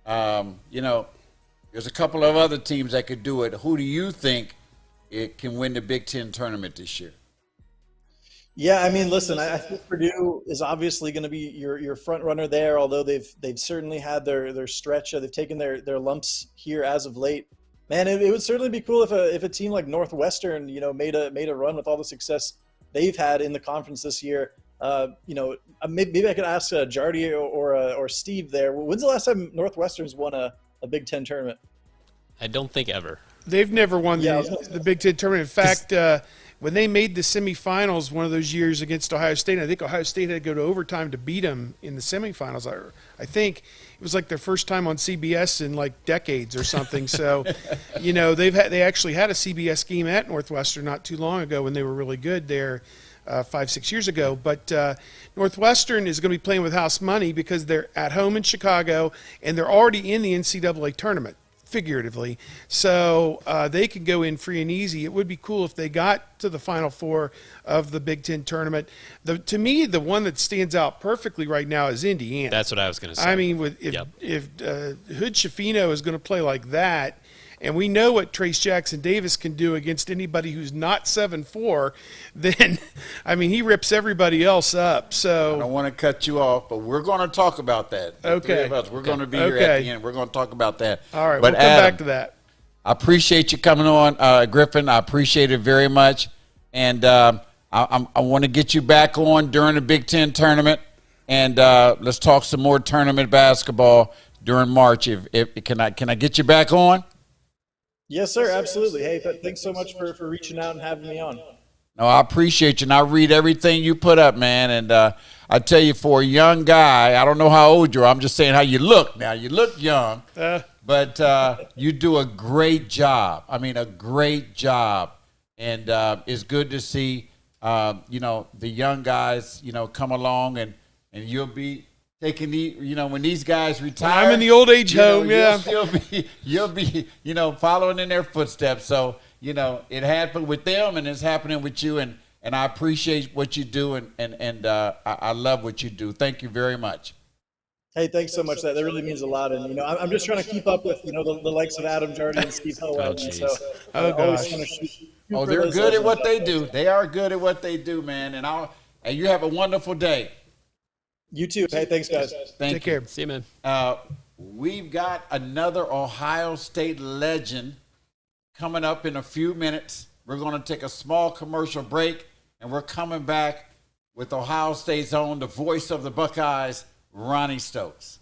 there's a couple of other teams that could do it. Who do you think it can win the Big Ten tournament this year? Yeah, I mean, listen, I think Purdue is obviously going to be your front runner there, although they've certainly had their stretch. They've taken their lumps here as of late. Man, it would certainly be cool if a team like Northwestern, made a run with all the success they've had in the conference this year. Maybe I could ask Jardy or Steve there. When's the last time Northwestern's won a Big Ten tournament? I don't think ever. They've never won the Big Ten tournament. In fact, when they made the semifinals one of those years against Ohio State, I think Ohio State had to go to overtime to beat them in the semifinals. I think it was like their first time on CBS in like decades or something. So, you know, they actually had a CBS game at Northwestern not too long ago when they were really good there. 5-6 years ago, but Northwestern is going to be playing with house money because they're at home in Chicago and they're already in the NCAA tournament, figuratively. So they can go in free and easy. It would be cool if they got to the Final Four of the Big Ten tournament. To me, the one that stands out perfectly right now is Indiana. That's what I was going to say. I mean, if Hood Schifino is going to play like that, and we know what Trace Jackson Davis can do against anybody who's not 7'4", then, I mean, he rips everybody else up. So I don't want to cut you off, but we're going to talk about that. The Okay. three of us, we're going to be here at the end. We're going to talk about that. All right, but we'll come Adam, back to that. I appreciate you coming on, Griffin. I appreciate it very much. And I want to get you back on during the Big Ten tournament. And let's talk some more tournament basketball during March. Can I get you back on? Yes, sir. Absolutely. Hey, thanks so much for reaching out and having me on. No, I appreciate you, and I read everything you put up, man. And I tell you, for a young guy, I don't know how old you are. I'm just saying how you look now. You look young, but you do a great job. I mean, a great job. And it's good to see, the young guys, come along, and you'll be taking when these guys retire. I'm in the old age home, yeah. You'll be, following in their footsteps. So, it happened with them and it's happening with you. And I appreciate what you do. And I love what you do. Thank you very much. Hey, thanks so much. That really means a lot. And, I'm just trying to keep up with, the likes of Adam Jardy and Steve Hellwagon. They're good at what they do. They are good at what they do, man. And you have a wonderful day. You too. Hey, thanks, guys. Take care. See you, man. We've got another Ohio State legend coming up in a few minutes. We're going to take a small commercial break, and we're coming back with Ohio State's own, the voice of the Buckeyes, Ronnie Stokes.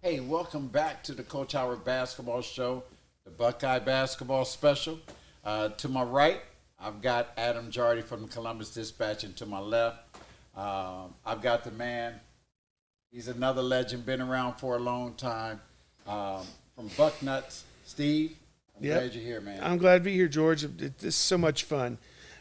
Hey, welcome back to the Coach Howard Basketball Show, the Buckeye Basketball Special. To my right, I've got Adam Jardy from the Columbus Dispatch, and to my left, I've got the man. He's another legend, been around for a long time. From Bucknuts, Steve. Yep. Glad you're here, man. I'm glad to be here, George. This is so much fun.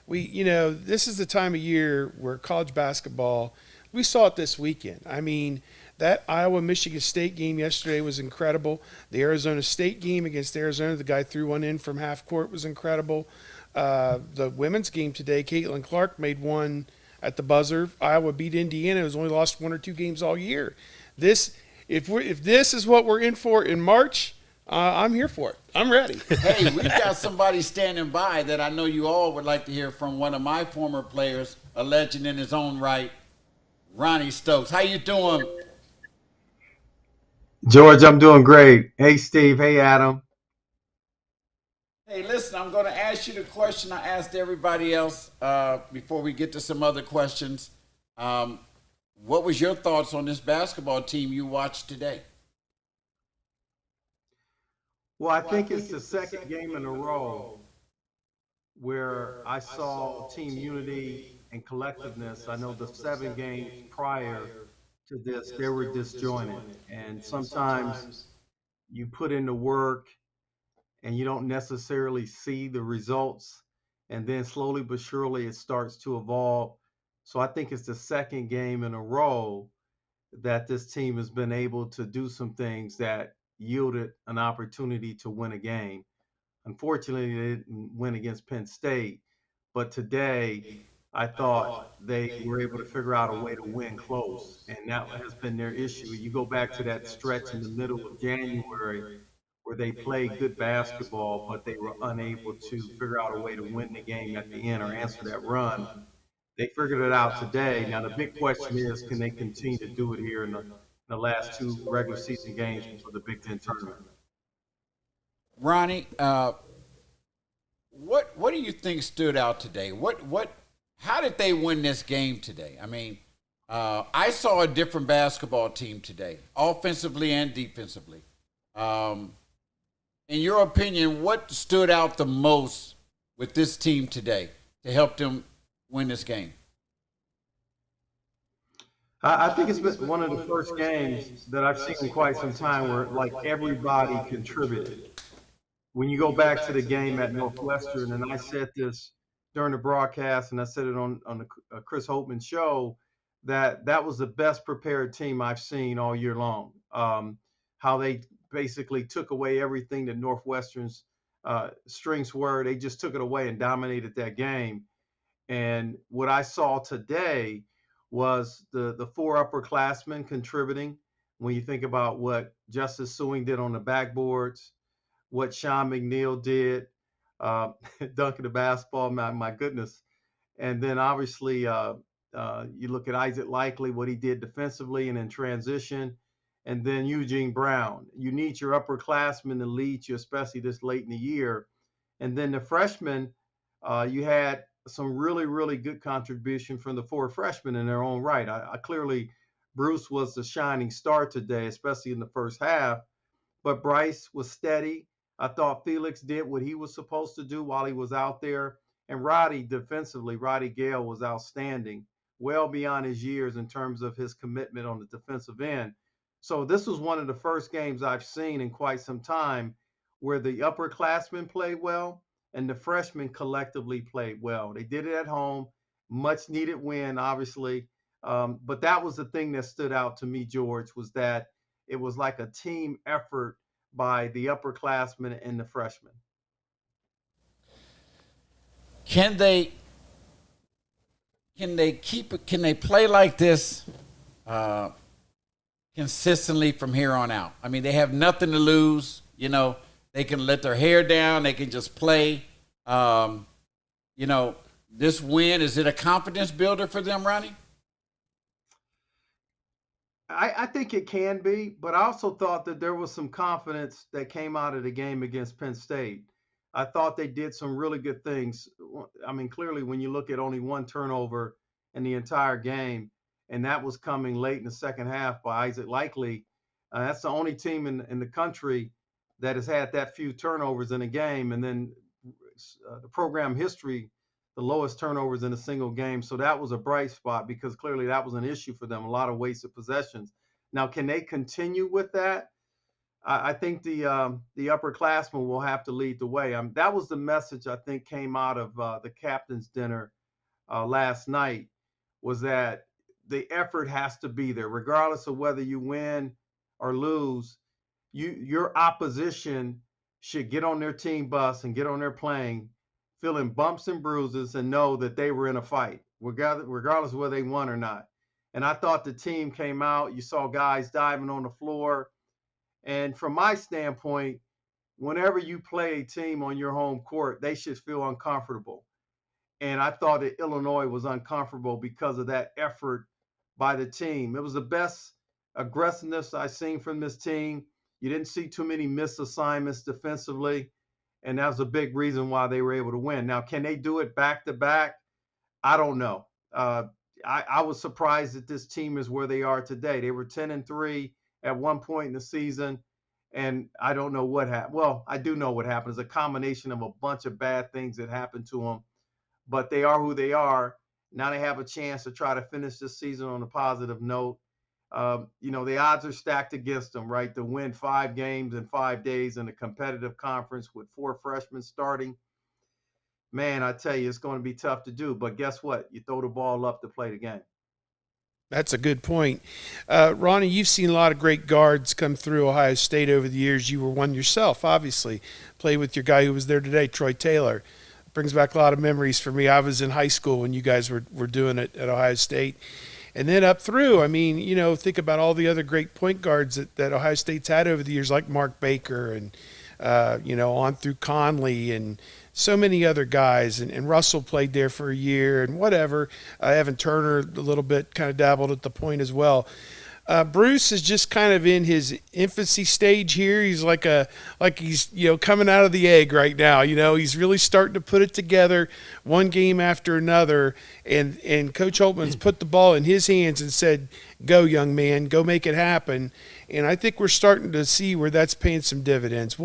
This is the time of year where college basketball, we saw it this weekend. I mean, that Iowa-Michigan State game yesterday was incredible. The Arizona State game against Arizona, the guy threw one in from half court, was incredible. The women's game today, Caitlin Clark made one at the buzzer. Iowa beat Indiana. It was only lost 1 or 2 games all year. If this is what we're in for in March, I'm here for it. I'm ready. Hey, we've got somebody standing by that I know you all would like to hear from. One of my former players, a legend in his own right, Ronnie Stokes. How you doing? George, I'm doing great. Hey, Steve. Hey, Adam. Hey, listen, I'm going to ask you the question I asked everybody else before we get to some other questions. What was your thoughts on this basketball team you watched today? Well, I think it's the second game in a row where I saw team unity and collectiveness. I know the 7 games prior to this, they were disjointed. And sometimes you put in the work and you don't necessarily see the results. And then slowly but surely it starts to evolve. So I think it's the second game in a row that this team has been able to do some things that yielded an opportunity to win a game. Unfortunately, they didn't win against Penn State, but today I thought they were able to figure out a way to win close, and that has been their issue. You go back to that stretch in the middle of January where they played good basketball, but they were unable to figure out a way to win the game at the end or answer that run. They figured it out today. Now, the big question is, can they continue to do it here in the last 2 regular season games for the Big Ten tournament? Ronnie, what do you think stood out today? How did they win this game today? I mean, I saw a different basketball team today, offensively and defensively. In your opinion, what stood out the most with this team today to help them win this game? I think it's been one of the first games that I've seen in quite some time where like everybody contributed. When you go back to the game at Northwestern, and I said this during the broadcast, and I said it on the Chris Holtman show, that was the best prepared team I've seen all year long. How they basically took away everything that Northwestern's strengths were. They just took it away and dominated that game. And what I saw today was the 4 upperclassmen contributing. When you think about what Justice Suing did on the backboards, what Sean McNeil did, dunking the basketball, my goodness. And then obviously you look at Isaac Likely, what he did defensively and in transition, and then Eugene Brown. You need your upperclassmen to lead you, especially this late in the year. And then the freshmen, you had some really, really good contribution from the 4 freshmen in their own right. I clearly, Bruce was the shining star today, especially in the first half. But Bryce was steady. I thought Felix did what he was supposed to do while he was out there. And Roddy, defensively, Roddy Gale was outstanding, well beyond his years in terms of his commitment on the defensive end. So this was one of the first games I've seen in quite some time where the upperclassmen played well and the freshmen collectively played well. They did it at home, much needed win, obviously. But that was the thing that stood out to me, George, was that it was like a team effort by the upperclassmen and the freshmen. Can they play like this consistently from here on out? I mean, they have nothing to lose. You know, they can let their hair down. They can just play. This win, is it a confidence builder for them, Ronnie? I think it can be, but I also thought that there was some confidence that came out of the game against Penn State. I thought they did some really good things. I mean, clearly, when you look at only 1 turnover in the entire game, and that was coming late in the second half by Isaac Likely, that's the only team in the country that has had that few turnovers in a game. And then the program history, the lowest turnovers in a single game. So that was a bright spot because clearly that was an issue for them, a lot of wasted possessions. Now, can they continue with that? I think the upperclassmen will have to lead the way. That was the message I think came out of the captain's dinner last night, was that the effort has to be there, regardless of whether you win or lose. Your opposition should get on their team bus and get on their plane, feeling bumps and bruises, and know that they were in a fight, regardless of whether they won or not. And I thought the team came out. You saw guys diving on the floor. And from my standpoint, whenever you play a team on your home court, they should feel uncomfortable. And I thought that Illinois was uncomfortable because of that effort by the team. It was the best aggressiveness I've seen from this team. You didn't see too many missed assignments defensively, and that was a big reason why they were able to win. Now, can they do it back to back? I don't know. I was surprised that this team is where they are today. They were 10-3 at one point in the season, and I don't know what happened. Well, I do know what happened. It's a combination of a bunch of bad things that happened to them, but they are who they are. Now they have a chance to try to finish this season on a positive note. The odds are stacked against them, right? To win 5 games in 5 days in a competitive conference with 4 freshmen starting. Man, I tell you, it's going to be tough to do. But guess what? You throw the ball up to play the game. That's a good point. Ronnie, you've seen a lot of great guards come through Ohio State over the years. You were one yourself, obviously. Played with your guy who was there today, Troy Taylor. Brings back a lot of memories for me. I was in high school when you guys were doing it at Ohio State. And then up through, think about all the other great point guards that Ohio State's had over the years, like Mark Baker and, on through Conley and so many other guys. And Russell played there for a year and whatever. Evan Turner a little bit kind of dabbled at the point as well. Bruce is just kind of in his infancy stage here. He's like he's coming out of the egg right now. He's really starting to put it together, one game after another. And Coach Holtman's put the ball in his hands and said, "Go, young man, go make it happen." And I think we're starting to see where that's paying some dividends.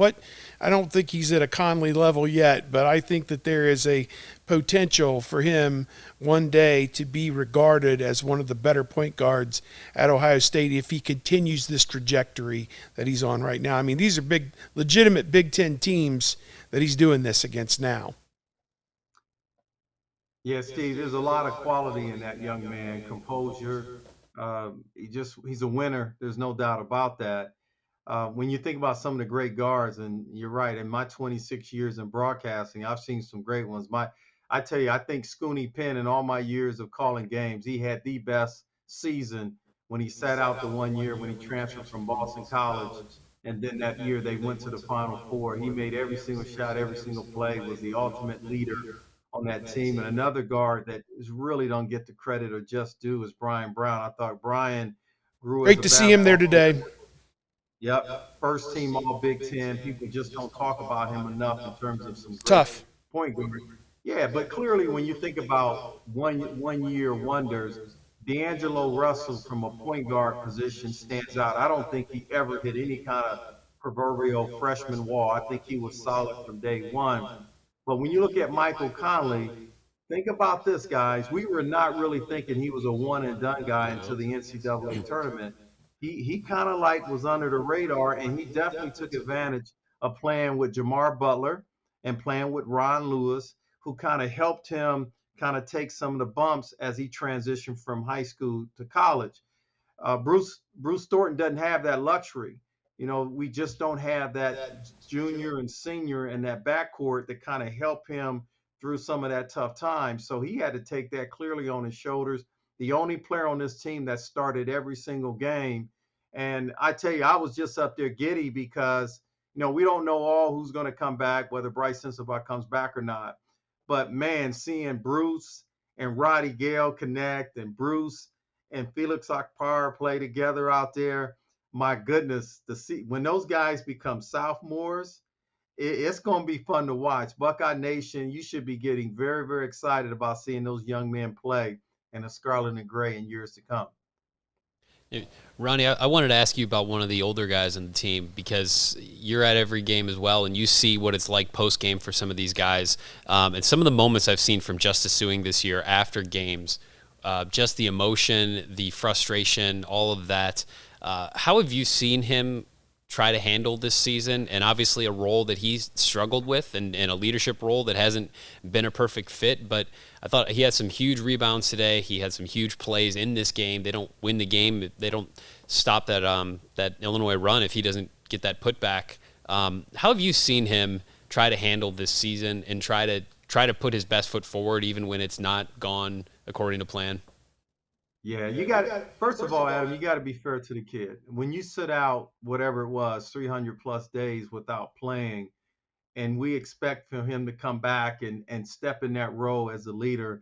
I don't think he's at a Conley level yet, but I think that there is a potential for him one day to be regarded as one of the better point guards at Ohio State if he continues this trajectory that he's on right now. These are legitimate Big Ten teams that he's doing this against now. Yeah, Steve, there's a lot of quality in that young man. Composure. He's a winner. There's no doubt about that. When you think about some of the great guards, and you're right, in my 26 years in broadcasting, I've seen some great ones. I tell you, I think Scooney Penn, in all my years of calling games, he had the best season when he sat out the 1 year when he transferred from Boston College. And then that year they went to the Final Four. He made every single shot, every single play, was the ultimate leader on that team. And another guard that really don't get the credit or just due is Brian Brown. I thought Brian grew. Great to see him there today. Yep, first team All Big Ten. People just don't talk about him enough in terms of some tough point guard. Yeah, but clearly when you think about one year wonders, D'Angelo Russell from a point guard position stands out. I don't think he ever hit any kind of proverbial freshman wall. I think he was solid from day one. But when you look at Michael Conley, think about this, guys. We were not really thinking he was a one and done guy until the NCAA tournament. He kind of was under the radar, and he definitely took advantage of playing with Jamar Butler and playing with Ron Lewis, who kind of helped him kind of take some of the bumps as he transitioned from high school to college. Bruce Thornton doesn't have that luxury. We just don't have that junior and senior in that backcourt that kind of help him through some of that tough time. So he had to take that clearly on his shoulders. The only player on this team that started every single game. And I tell you, I was just up there giddy because, we don't know all who's going to come back, whether Bryce Sensabaugh comes back or not. But, man, seeing Bruce and Roddy Gale connect and Bruce and Felix Akpar play together out there, my goodness, to see when those guys become sophomores, it's going to be fun to watch. Buckeye Nation, you should be getting very, very excited about seeing those young men play in the scarlet and gray in years to come. Ronnie, I wanted to ask you about one of the older guys on the team because you're at every game as well, and you see what it's like post-game for some of these guys. And some of the moments I've seen from Justice Suing this year after games, just the emotion, the frustration, all of that. How have you seen him try to handle this season, and obviously a role that he's struggled with, and a leadership role that hasn't been a perfect fit. But I thought he had some huge rebounds today. He had some huge plays in this game. They don't win the game. They don't stop that that Illinois run if he doesn't get that putback. How have you seen him try to handle this season and try to put his best foot forward even when it's not gone according to plan? Yeah, you got first of all, Adam, you got to be fair to the kid. When you sit out whatever it was, 300 plus days without playing, and we expect for him to come back and step in that role as a leader.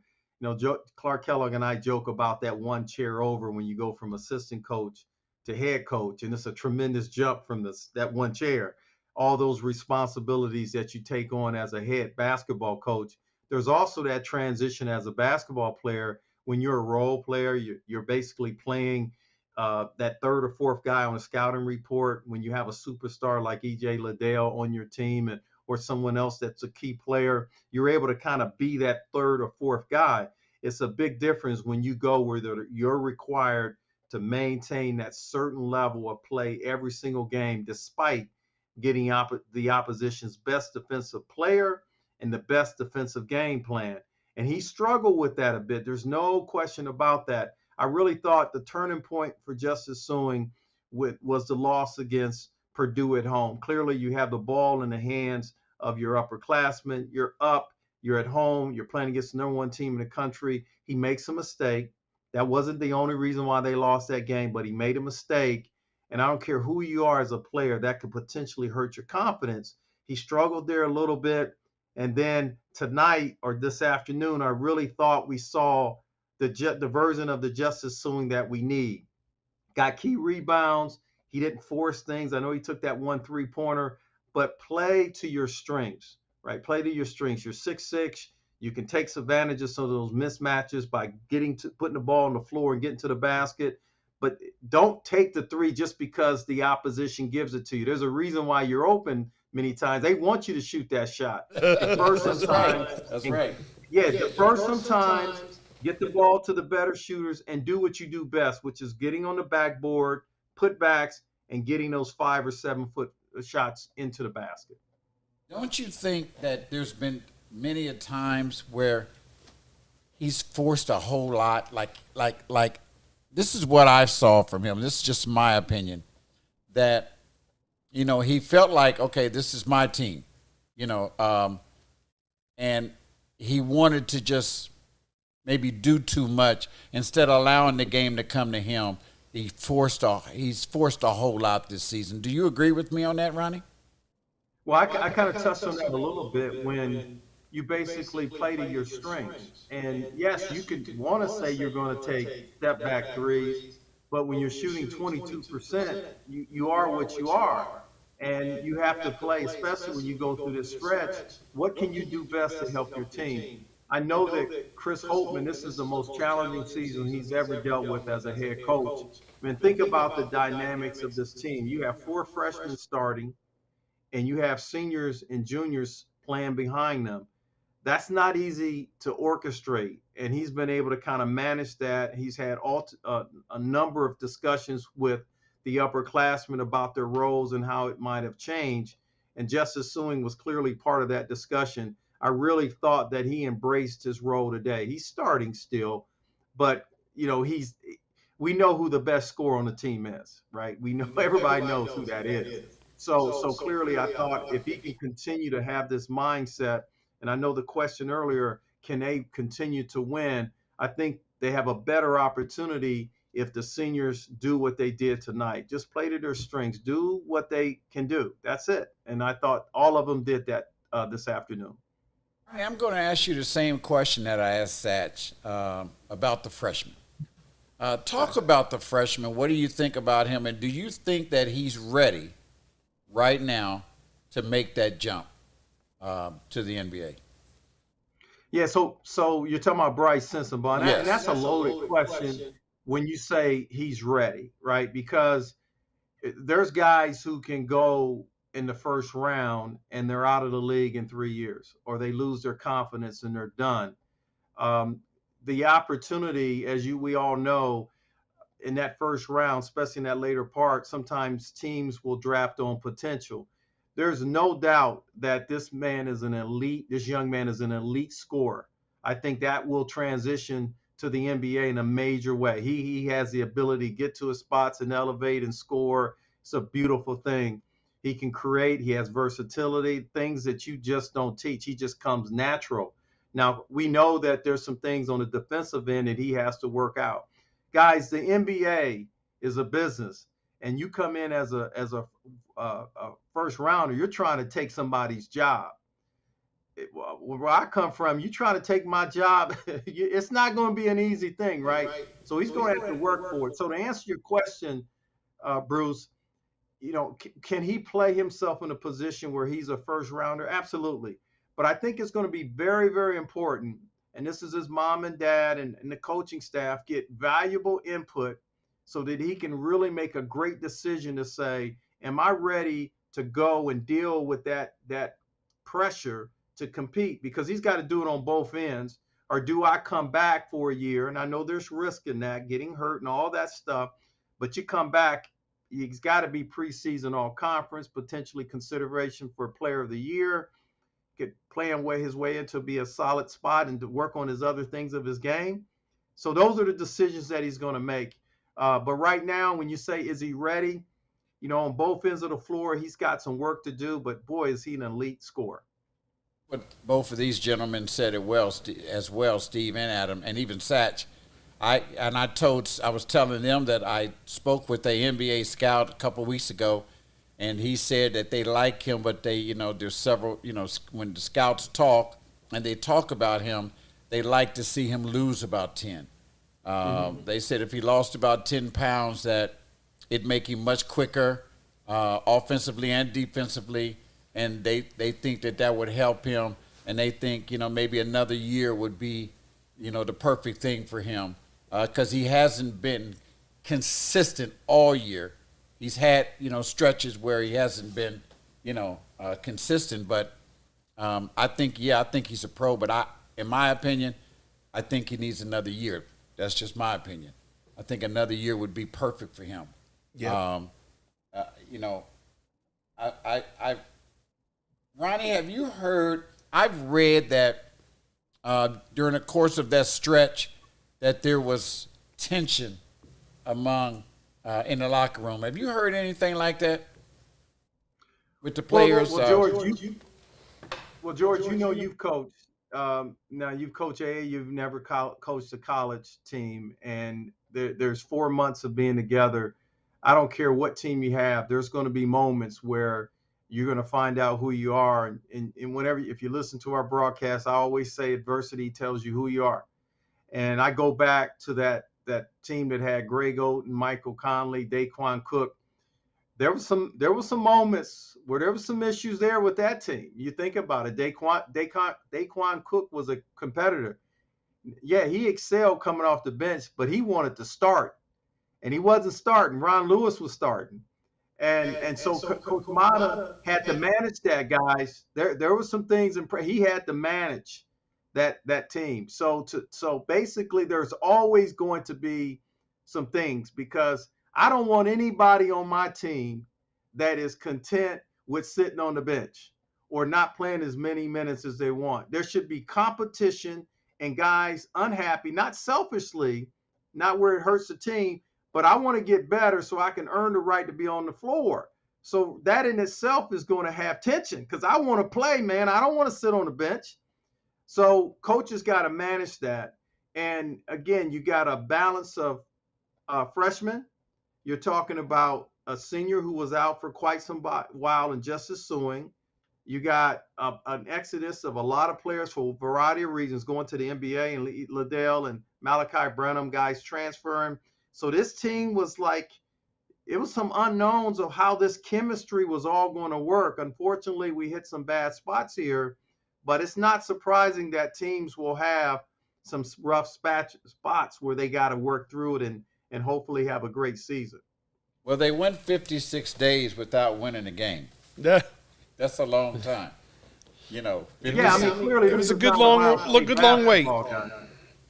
Clark Kellogg and I joke about that one chair over when you go from assistant coach to head coach, and it's a tremendous jump from that one chair. All those responsibilities that you take on as a head basketball coach. There's also that transition as a basketball player. When you're a role player, you're basically playing that third or fourth guy on a scouting report. When you have a superstar like E.J. Liddell on your team or someone else that's a key player, you're able to kind of be that third or fourth guy. It's a big difference when you go where you're required to maintain that certain level of play every single game, despite getting the opposition's best defensive player and the best defensive game plan. And he struggled with that a bit. There's no question about that. I really thought the turning point for Justice Suing was the loss against Purdue at home. Clearly, you have the ball in the hands of your upperclassmen. You're up, you're at home, you're playing against the number one team in the country. He makes a mistake. That wasn't the only reason why they lost that game, but he made a mistake. And I don't care who you are as a player, that could potentially hurt your confidence. He struggled there a little bit. And then tonight or this afternoon, I really thought we saw the version of the Justice Suing that we need. Got key rebounds. He didn't force things. I know he took that 1 3-pointer, but play to your strengths, right? Play to your strengths. You're 6'6". You can take advantage of some of those mismatches by putting the ball on the floor and getting to the basket. But don't take the three just because the opposition gives it to you. There's a reason why you're open many times. They want you to shoot that shot. That's right. Yeah, defer sometimes, get the ball to the better shooters, and do what you do best, which is getting on the backboard, putbacks, and getting those 5 or 7 foot shots into the basket. Don't you think that there's been many a times where he's forced a whole lot, like this is what I saw from him. This is just my opinion, that, he felt like, okay, this is my team, and he wanted to just maybe do too much instead of allowing the game to come to him. He's forced a whole lot this season. Do you agree with me on that, Ronnie? Well, I kind of touched on that a little bit when you basically play to your strengths. And yes, you could want to say you're going to take step back threes, but when you're shooting 22%, you are what you are. And you have to play, especially when you go through this stretch, what can you do best to help your team? I know that Chris Holtman, this is the most challenging season he's ever dealt with as a head coach. I mean, think about the dynamics of this team. You have 4 freshmen starting, and you have seniors and juniors playing behind them. That's not easy to orchestrate, and he's been able to kind of manage that. He's had a number of discussions with the upperclassmen about their roles and how it might have changed, and Justice Suing was clearly part of that discussion. I really thought that he embraced his role today. He's starting still, but we know who the best scorer on the team is, right? We know everybody knows who that is. So clearly, I thought if he can continue to have this mindset, and I know the question earlier, can they continue to win? I think they have a better opportunity if the seniors do what they did tonight. Just play to their strengths, do what they can do. That's it. And I thought all of them did that this afternoon. I'm going to ask you the same question that I asked Satch about the freshman. Talk about the freshman. What do you think about him? And do you think that he's ready right now to make that jump to the NBA? Yeah, so you're talking about Bryce Sensabaugh, Yes. and that's a loaded question when you say he's ready, right? Because there's guys who can go in the first round and they're out of the league in 3 years, or they lose their confidence and they're done. The opportunity, as we all know, in that first round, especially in that later part, sometimes teams will draft on potential. There's no doubt that this young man is an elite scorer. I think that will transition to the NBA in a major way. He has the ability to get to his spots and elevate and score. It's a beautiful thing. He can create. He has versatility, things that you just don't teach. He just comes natural. Now, we know that there's some things on the defensive end that he has to work out. Guys, the NBA is a business, and you come in as a first rounder, you're trying to take somebody's job. Where I come from, you try to take my job, it's not going to be an easy thing, right? So he's going to have to work for it. So to answer your question, Bruce, can he play himself in a position where he's a first rounder? Absolutely. But I think it's going to be very, very important, and this is his mom and dad and the coaching staff get valuable input so that he can really make a great decision to say, am I ready to go and deal with that pressure to compete? Because he's got to do it on both ends. Or do I come back for a year? And I know there's risk in that, getting hurt and all that stuff, but you come back, he's got to be preseason all conference, potentially consideration for player of the year, playing his way into be a solid spot and to work on his other things of his game. So those are the decisions that he's going to make. But right now, when you say, is he ready? On both ends of the floor, he's got some work to do, but boy, is he an elite scorer. But both of these gentlemen said it well, Steve and Adam, and even Satch. I was telling them that I spoke with a NBA scout a couple of weeks ago, and he said that they like him, but there's several, when the scouts talk and they talk about him, they like to see him lose about 10. They said if he lost about 10 pounds, that it'd make him much quicker offensively and defensively, and they think that would help him, and they think, maybe another year would be, the perfect thing for him because he hasn't been consistent all year. He's had, stretches where he hasn't been, consistent. But I think he's a pro. But in my opinion, I think he needs another year. That's just my opinion. I think another year would be perfect for him. Yeah. Ronnie, have you heard? I've read that during the course of that stretch, that there was tension among. In the locker room. Have you heard anything like that with the players? George, George, you've coached. Now you've coached AA. You've never coached a college team, and there's 4 months of being together. I don't care what team you have. There's going to be moments where you're going to find out who you are, and if you listen to our broadcast, I always say adversity tells you who you are, and I go back to that team that had Greg Oden, Michael Conley, Daquan Cook. There was some moments where there was some issues there with that team. You think about it. Daquan Cook was a competitor. Yeah, he excelled coming off the bench, but he wanted to start, and he wasn't starting. Ron Lewis was starting, and so Coach Mata had to manage that, guys. There were some things he had to manage that team. So basically there's always going to be some things, because I don't want anybody on my team that is content with sitting on the bench or not playing as many minutes as they want. There should be competition and guys unhappy, not selfishly, not where it hurts the team, but I want to get better so I can earn the right to be on the floor. So that in itself is going to have tension, because I want to play, man. I don't want to sit on the bench. So coaches got to manage that. And again, you got a balance of freshmen. You're talking about a senior who was out for quite some while and Justice Suing. You got an exodus of a lot of players for a variety of reasons going to the NBA, and Liddell and Malachi Branham guys transferring. So this team was it was some unknowns of how this chemistry was all going to work. Unfortunately, we hit some bad spots here. But it's not surprising that teams will have some rough spots where they got to work through it and hopefully have a great season. Well, they went 56 days without winning a game. Yeah. That's a long time. Clearly it was a good long wait.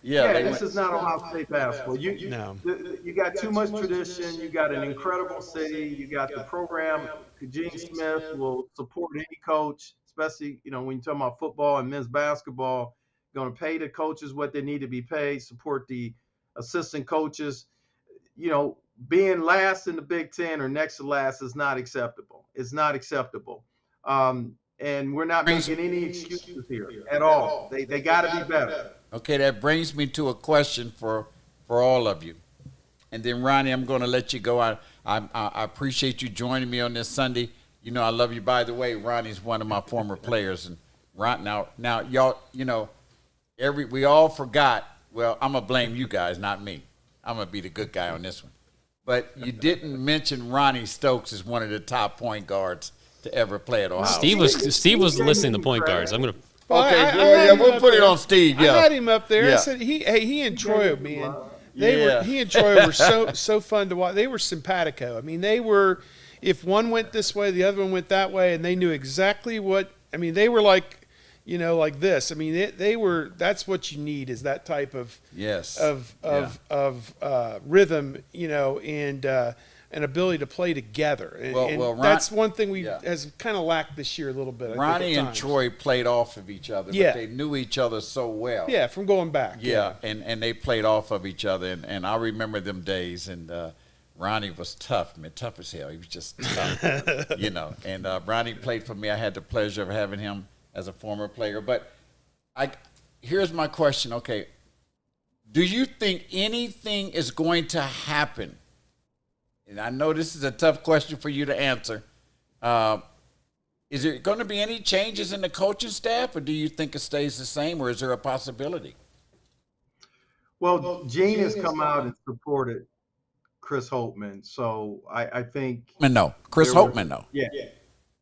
Yeah, they this went. is not Ohio State basketball. No. You got too much tradition. You got an incredible city. You got the program. Gene Smith will support any coach, especially when you're talking about football and men's basketball. Going to pay the coaches what they need to be paid. Support the assistant coaches. Being last in the Big Ten or next to last is not acceptable. It's not acceptable. And we're not making any excuses here at all. They got to be better. Okay, that brings me to a question for all of you. And then, Ronnie, I'm going to let you go. I appreciate you joining me on this Sunday. I love you. By the way, Ronnie's one of my former players. And now y'all, we all forgot. Well, I'm going to blame you guys, not me. I'm going to be the good guy on this one. But you didn't mention Ronnie Stokes as one of the top point guards to ever play at Ohio. Steve was listing the point guards. I'm gonna. Okay, we'll put it on Steve. Yeah, I had him up there. Yeah. I said he and Troy, man. He and Troy were so fun to watch. They were simpatico. I mean, they were. If one went this way, the other one went that way, and they knew exactly what. I mean, they were like this. I mean, they were. That's what you need is that type of rhythm, and ability to play together. And that's one thing has kind of lacked this year a little bit. Ronnie and Troy played off of each other, but they knew each other so well. Yeah, from going back. Yeah, and they played off of each other, and I remember them days. And Ronnie was tough, man, tough as hell. He was just tough, And Ronnie played for me. I had the pleasure of having him as a former player. But here's my question. Okay, do you think anything is going to happen? And I know this is a tough question for you to answer. Is there going to be any changes in the coaching staff, or do you think it stays the same, or is there a possibility? Well, Gene has come out and supported Chris Holtman, so I think. No, Chris Holtman, no. Yeah,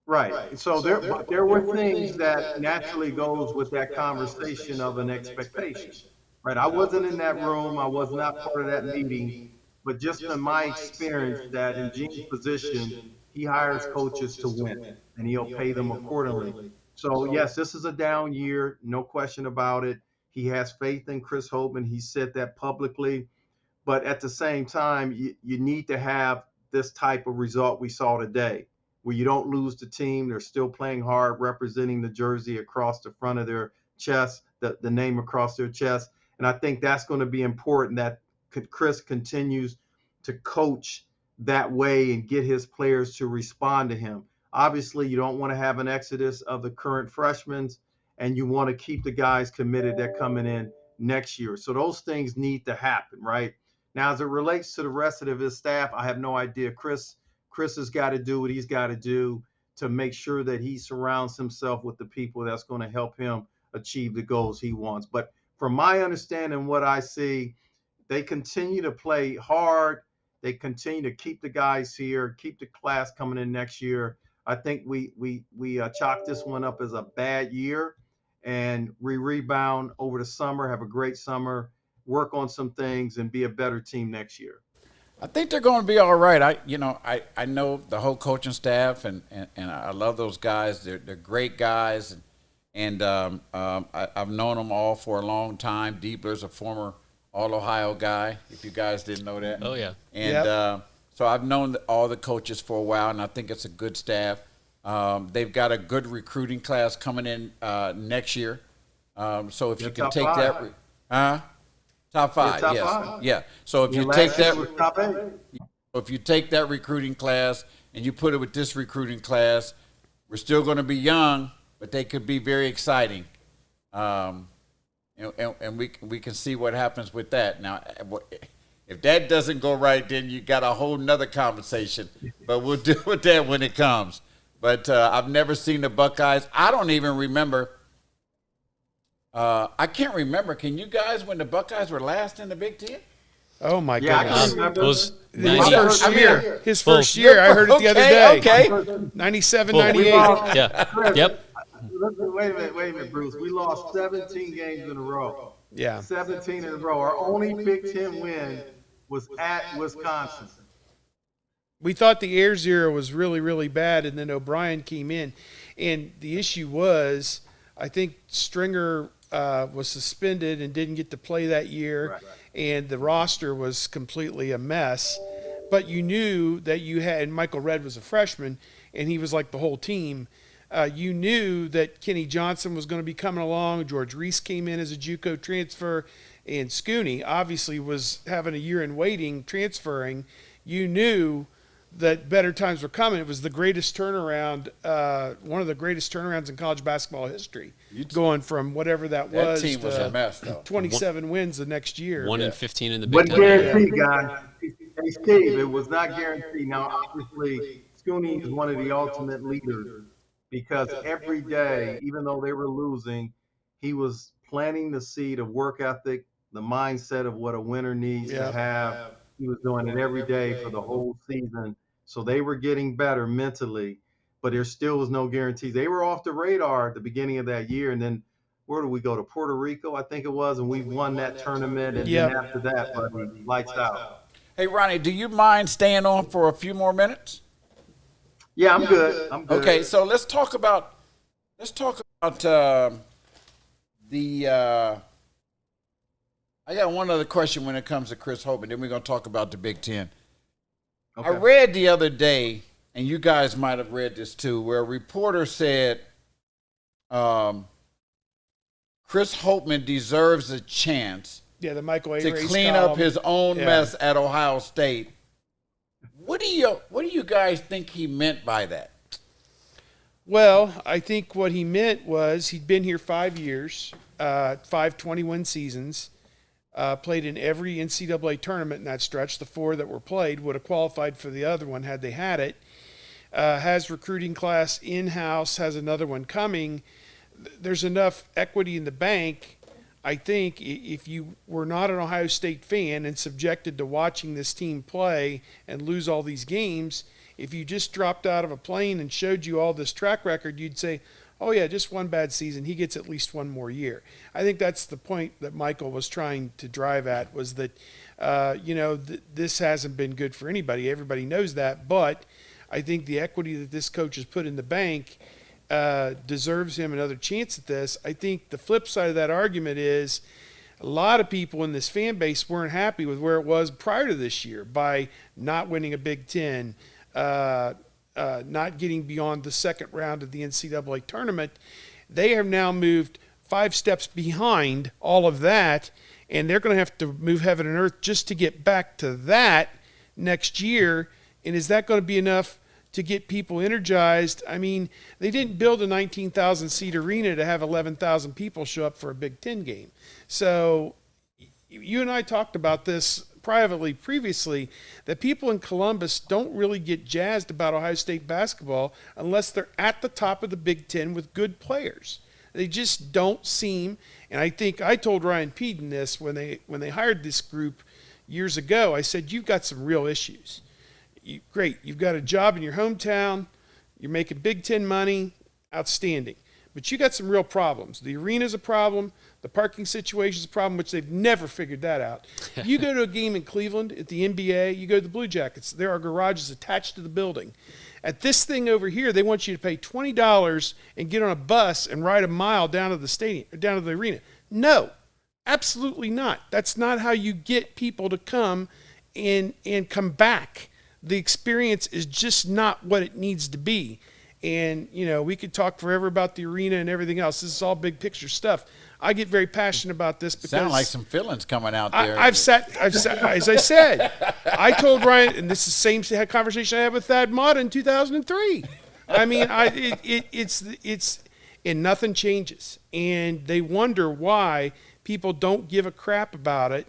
right. So there were things that naturally goes with that conversation of an expectation, right? I wasn't in that room. I was not part of that meeting. But just in my experience that in Gene's position, he hires coaches to win, and he'll pay them accordingly. So, yes, this is a down year, no question about it. He has faith in Chris Holtman. He said that publicly. But at the same time, you need to have this type of result we saw today, where you don't lose the team. They're still playing hard, representing the jersey across the front of their chest, the name across their chest. And I think that's going to be important that Chris continues to coach that way and get his players to respond to him. Obviously, you don't want to have an exodus of the current freshmen, and you want to keep the guys committed that coming in next year. So those things need to happen, right? Now, as it relates to the rest of his staff, I have no idea. Chris has got to do what he's got to do to make sure that he surrounds himself with the people that's going to help him achieve the goals he wants. But from my understanding, what I see, they continue to play hard. They continue to keep the guys here, keep the class coming in next year. I think we chalk this one up as a bad year, and we rebound over the summer, have a great summer, work on some things, and be a better team next year. I think they're going to be all right. I know the whole coaching staff, and I love those guys. They're great guys, and I've known them all for a long time. Diebler's a former All-Ohio guy, if you guys didn't know that. Oh, yeah. And so I've known all the coaches for a while, and I think it's a good staff. They've got a good recruiting class coming in next year. So if you can take that – top five, top yes. five. Yeah. So if you take that recruiting class and you put it with this recruiting class, we're still going to be young, but they could be very exciting. And we can see what happens with that. Now, if that doesn't go right, then you got a whole nother conversation. But we'll deal with that when it comes. But I've never seen the Buckeyes. I don't even remember. I can't remember. Can you guys, when the Buckeyes were last in the Big Ten? Oh, my Yeah, I goodness. can remember. Those His first year. I heard it the other day. Okay. 97, Full. 98. Yeah. Yep. Wait a minute, Bruce. We lost 17 games in a row. Yeah. 17 in a row. Our only Big Ten win was at Wisconsin. We thought the Ayers era was really, really bad, and then O'Brien came in. And the issue was, I think Stringer was suspended and didn't get to play that year, and the roster was completely a mess. But you knew that you had, and Michael Redd was a freshman, and he was like the whole team. You knew that Kenny Johnson was going to be coming along. George Reese came in as a JUCO transfer, and Scooney obviously was having a year in waiting, transferring. You knew that better times were coming. It was the greatest turnaround, one of the greatest turnarounds in college basketball history, going from whatever that was. That team was a mess, though. 27 wins the next year. 1-15 in the Big But Ten. guaranteed, guys. Hey, Steve, it was not guaranteed. Now, obviously, Scooney is one of the ultimate leaders because every day, even though they were losing, he was planting the seed of work ethic, the mindset of what a winner needs to have. He was doing it every day for the whole season. So they were getting better mentally, but there still was no guarantee. They were off the radar at the beginning of that year. And then where did we go? To Puerto Rico, I think it was. And we won that tournament. And then after that, buddy, lights out. Hey, Ronnie, do you mind staying on for a few more minutes? Yeah, I'm good. I'm good. Okay, so let's talk about I got one other question when it comes to Chris Holtmann. Then we're going to talk about the Big Ten. Okay. I read the other day, and you guys might have read this too, where a reporter said Chris Holtmann deserves a chance the Michael A. to Race clean column. up his own mess at Ohio State. What do you guys think he meant by that? Well, I think what he meant was he'd been here 5 years, 5 21 seasons, played in every NCAA tournament in that stretch. The 4 that were played would have qualified for the other one had they had it. Has recruiting class in-house, has another one coming. There's enough equity in the bank. I think if you were not an Ohio State fan and subjected to watching this team play and lose all these games, if you just dropped out of a plane and showed you all this track record, you'd say, oh, yeah, just one bad season. He gets at least one more year. I think that's the point that Michael was trying to drive at, was that, this hasn't been good for anybody. Everybody knows that. But I think the equity that this coach has put in the bank deserves him another chance at this. I think the flip side of that argument is a lot of people in this fan base weren't happy with where it was prior to this year by not winning a Big Ten, not getting beyond the second round of the NCAA tournament. They have now moved 5 steps behind all of that, and they're going to have to move heaven and earth just to get back to that next year. And is that going to be enough to get people energized? I mean, they didn't build a 19,000-seat arena to have 11,000 people show up for a Big Ten game. So you and I talked about this privately previously, that people in Columbus don't really get jazzed about Ohio State basketball unless they're at the top of the Big Ten with good players. They just don't seem, and I think I told Ryan Peden this when they hired this group years ago. I said, you've got some real issues. Great, you've got a job in your hometown, you're making Big Ten money, outstanding. But you got some real problems. The arena's a problem, the parking situation's a problem, which they've never figured that out. You go to a game in Cleveland at the NBA, you go to the Blue Jackets, there are garages attached to the building. At this thing over here, they want you to pay $20 and get on a bus and ride a mile down to the stadium, down to the arena. No, absolutely not. That's not how you get people to come and come back. The experience is just not what it needs to be. And, we could talk forever about the arena and everything else. This is all big picture stuff. I get very passionate about this because sound like some feelings coming out there. I've sat, as I said, I told Ryan, and this is the same conversation I had with Thad Mata in 2003. I mean, it's and nothing changes. And they wonder why people don't give a crap about it.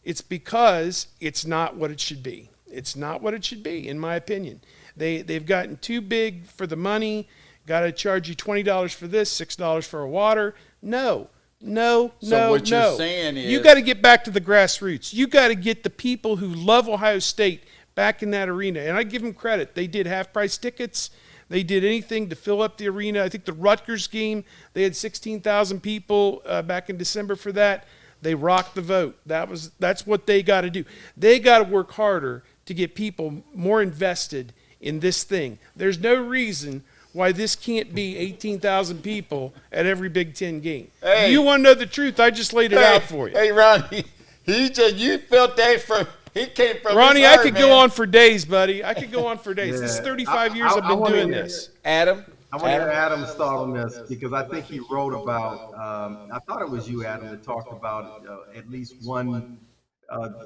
It's because it's not what it should be. It's not what it should be, in my opinion. They've gotten too big for the money. Got to charge you $20 for this, $6 for a water. No. You're saying is, you got to get back to the grassroots. You got to get the people who love Ohio State back in that arena. And I give them credit. They did half-price tickets. They did anything to fill up the arena. I think the Rutgers game, they had 16,000 people back in December for that. They rocked the vote. That's what they got to do. They got to work harder to get people more invested in this thing. There's no reason why this can't be 18,000 people at every Big Ten game. Hey. You want to know the truth? I just laid it out for you. Hey, Ronnie, you felt that from he came from. Ronnie, his I heart, could man. go on for days, buddy. I could go on for days. This is Yeah. 35 years I I've been wanna doing hear- this. Adam. I want to hear Adam's thought on this because I think he wrote about. I thought it was you, Adam, that talked about at least one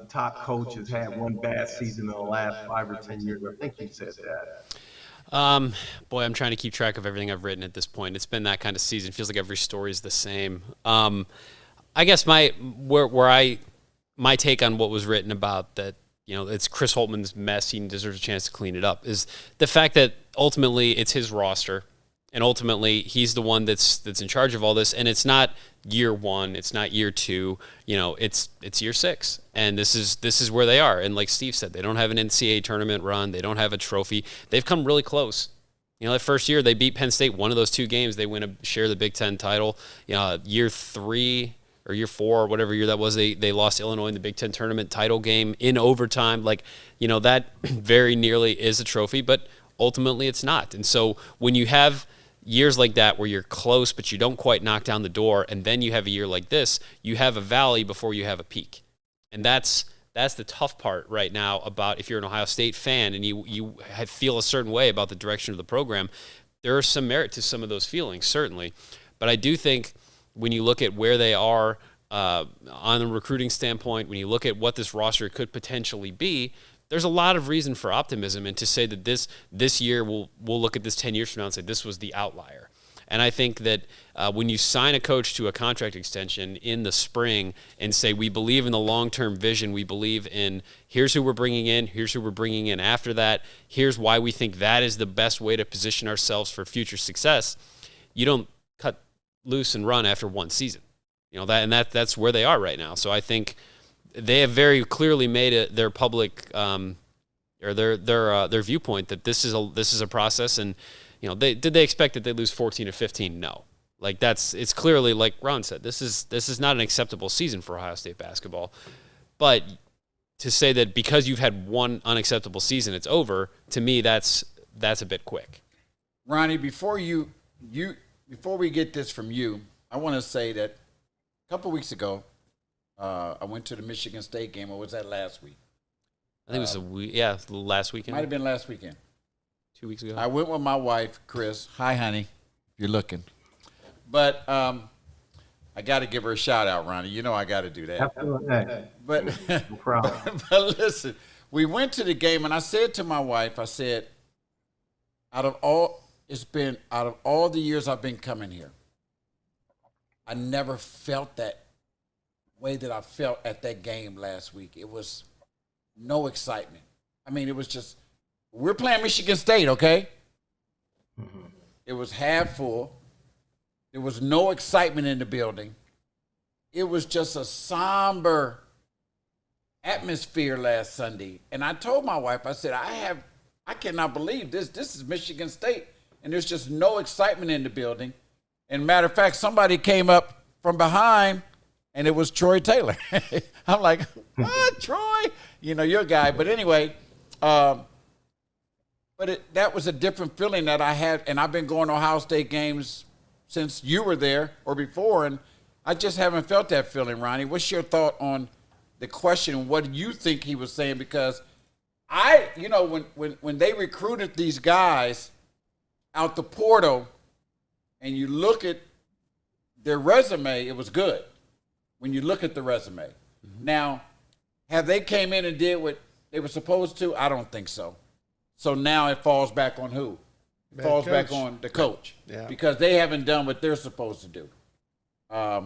top coach has had one bad season in the last 5 or 10 years. I think you said that. Boy, I'm trying to keep track of everything I've written at this point. It's been that kind of season. Feels like every story is the same. I guess my take on what was written about that, it's Chris Holtman's mess. He deserves a chance to clean it up. Is the fact that ultimately it's his roster, and ultimately he's the one that's in charge of all this. And it's not year 1, it's not year 2. It's year 6, and this is where they are. And like Steve said, they don't have an NCAA tournament run. They don't have a trophy. They've come really close. That first year they beat Penn State. One of those 2 games they share the Big Ten title. Year 3 or year 4 or whatever year that was, they lost Illinois in the Big Ten tournament title game in overtime. That very nearly is a trophy, but ultimately it's not. And so when you have years like that where you're close but you don't quite knock down the door, and then you have a year like this, you have a valley before you have a peak. And that's the tough part right now about if you're an Ohio State fan and you feel a certain way about the direction of the program. There is some merit to some of those feelings, certainly. But I do think when you look at where they are on a recruiting standpoint, when you look at what this roster could potentially be, there's a lot of reason for optimism, and to say that this year we'll look at this 10 years from now and say this was the outlier. And I think that when you sign a coach to a contract extension in the spring and say we believe in the long-term vision, we believe in here's who we're bringing in, here's who we're bringing in after that, here's why we think that is the best way to position ourselves for future success, you don't cut loose and run after one season. That's where they are right now. So I think they have very clearly made it their public or their viewpoint that this is a process. And did they expect that they lose 14 or 15? No. It's clearly, like Ron said, this is not an acceptable season for Ohio State basketball. But to say that because you've had one unacceptable season, it's over, to me that's a bit quick. Ronnie, before we get this from you, I want to say that a couple weeks ago, I went to the Michigan State game, or was that last week? I think it was last weekend. Might have been last weekend. 2 weeks ago. I went with my wife, Chris. Hi, honey, if you're looking. But I got to give her a shout out, Ronnie. I got to do that. Absolutely. But, No problem. but listen, we went to the game, and I said to my wife, out of all the years I've been coming here, I never felt that way that I felt at that game last week. It was no excitement. I mean, it was just, we're playing Michigan State, okay? Mm-hmm. It was half full. There was no excitement in the building. It was just a somber atmosphere last Sunday. And I told my wife, I said, I cannot believe this. This is Michigan State. And there's just no excitement in the building. And matter of fact, somebody came up from behind, and it was Troy Taylor. I'm like, what, Troy? Your guy. But anyway, that was a different feeling that I had. And I've been going to Ohio State games since you were there or before, and I just haven't felt that feeling, Ronnie. What's your thought on the question? What do you think he was saying? Because when they recruited these guys out the portal and you look at their resume, it was good when you look at the resume. Mm-hmm. Now, have they came in and did what they were supposed to? I don't think so. So now it falls back on who? It falls back on the coach. Yeah. Because they haven't done what they're supposed to do. But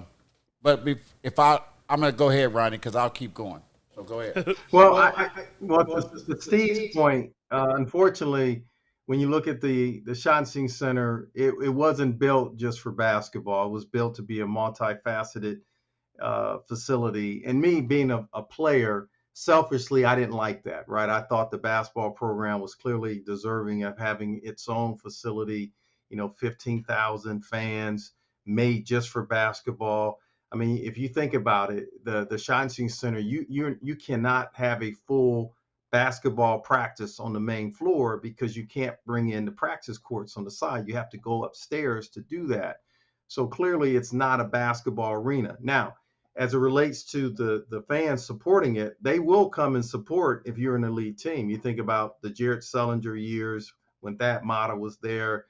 I'm going to go ahead, Ronnie, because I'll keep going. So go ahead. Well, to Steve's point, unfortunately, when you look at the Shansing Center, it wasn't built just for basketball. It was built to be a multifaceted facility. And me being a player, selfishly, I didn't like that, right? I thought the basketball program was clearly deserving of having its own facility, 15,000 fans made just for basketball. I mean, if you think about it, the Shansing Center, you cannot have a full basketball practice on the main floor because you can't bring in the practice courts on the side. You have to go upstairs to do that. So clearly it's not a basketball arena. Now, as it relates to the fans supporting it, they will come and support if you're an elite team. You think about the Satch Sullinger years when that motto was there,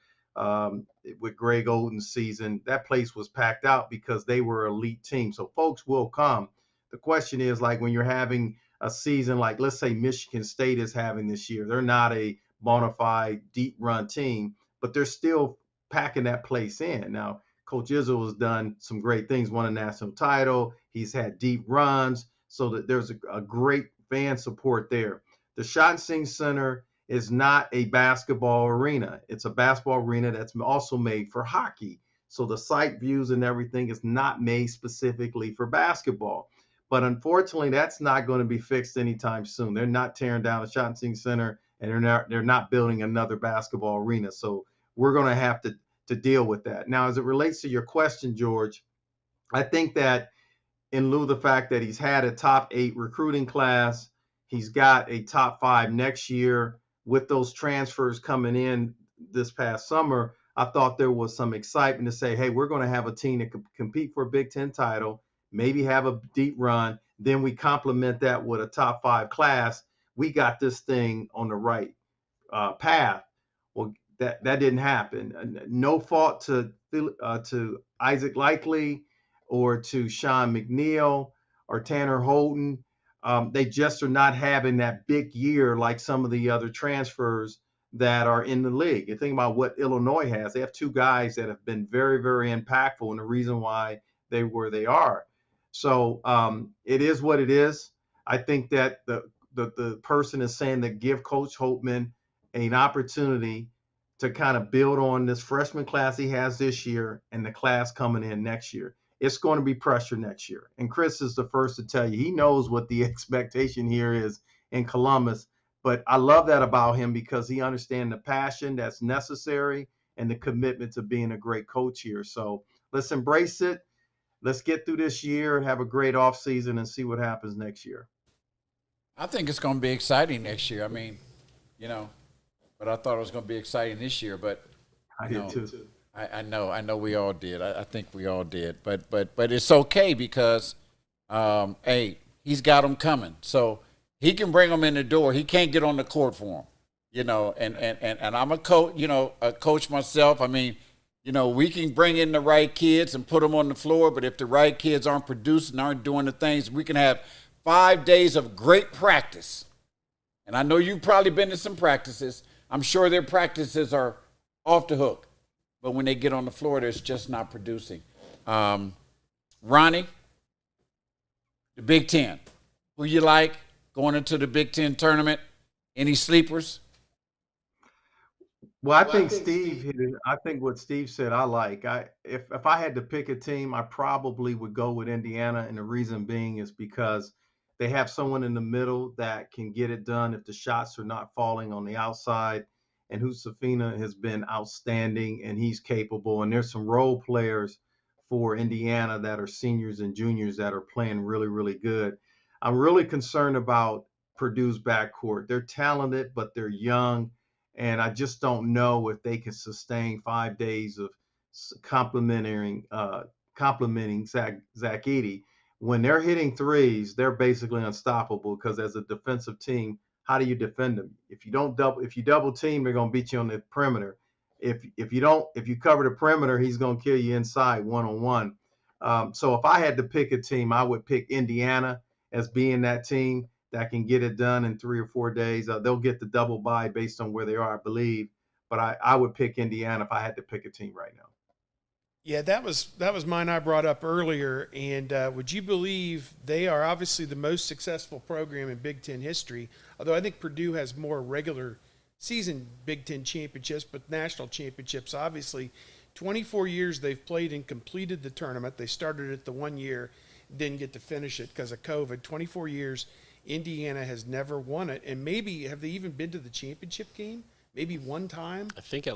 with Greg Oden's season, that place was packed out because they were an elite team. So folks will come. The question is, like, when you're having a season like, let's say, Michigan State is having this year, they're not a bona fide deep run team, but they're still packing that place in. Now, Coach Izzo has done some great things, won a national title. He's had deep runs, so that there's a great fan support there. The Schottenstein Center is not a basketball arena. It's a basketball arena that's also made for hockey. So the site views and everything is not made specifically for basketball. But unfortunately, that's not going to be fixed anytime soon. They're not tearing down the Schottenstein Center, and they're not building another basketball arena. So we're going to have to deal with that. Now, as it relates to your question, George, I think that in lieu of the fact that he's had a top 8 recruiting class, he's got a top 5 next year. With those transfers coming in this past summer, I thought there was some excitement to say, hey, we're going to have a team that can compete for a Big Ten title, maybe have a deep run. Then we complement that with a top 5 class. We got this thing on the right path. Well, that didn't happen. No fault to Isaac Likely or to Sean McNeil or Tanner Holden. They just are not having that big year like some of the other transfers that are in the league. You think about what Illinois has. They have 2 guys that have been very, very impactful, and the reason why they were they are. So it is what it is. I think that the person is saying that give Coach Holtman an opportunity to kind of build on this freshman class he has this year and the class coming in next year. It's going to be pressure next year. And Chris is the first to tell you, he knows what the expectation here is in Columbus. But I love that about him because he understands the passion that's necessary and the commitment to being a great coach here. So let's embrace it. Let's get through this year and have a great offseason and see what happens next year. I think it's going to be exciting next year. I mean, but I thought it was going to be exciting this year. But I did too. I know we all did. I think we all did. But it's okay because, hey, he's got them coming. So he can bring them in the door. He can't get on the court for them, And I'm a coach myself. I mean, we can bring in the right kids and put them on the floor. But if the right kids aren't producing, aren't doing the things, we can have 5 days of great practice. And I know you've probably been to some practices. I'm sure their practices are off the hook. But when they get on the floor, they're just not producing. Ronnie, the Big Ten. Who you like going into the Big Ten tournament? Any sleepers? Well, I think Steve hit it. I think what Steve said I like. If I had to pick a team, I probably would go with Indiana. And the reason being is because they have someone in the middle that can get it done if the shots are not falling on the outside. And Husafina has been outstanding, and he's capable. And there's some role players for Indiana that are seniors and juniors that are playing really, really good. I'm really concerned about Purdue's backcourt. They're talented, but they're young, and I just don't know if they can sustain 5 days of complimenting Zach Edey. When they're hitting threes, they're basically unstoppable because as a defensive team, how do you defend them? If you double team, they're going to beat you on the perimeter. If you cover the perimeter, he's going to kill you inside one-on-one. So if I had to pick a team, I would pick Indiana as being that team that can get it done in 3 or 4 days. They'll get the double bye based on where they are, I believe. But I would pick Indiana if I had to pick a team right now. Yeah, that was mine I brought up earlier. And would you believe they are obviously the most successful program in Big Ten history, although I think Purdue has more regular season Big Ten championships, but national championships, obviously. 24 years they've played and completed the tournament. They started it the 1 year, didn't get to finish it because of COVID. 24 years, Indiana has never won it. And maybe, have they even been to the championship game? Maybe one time? I think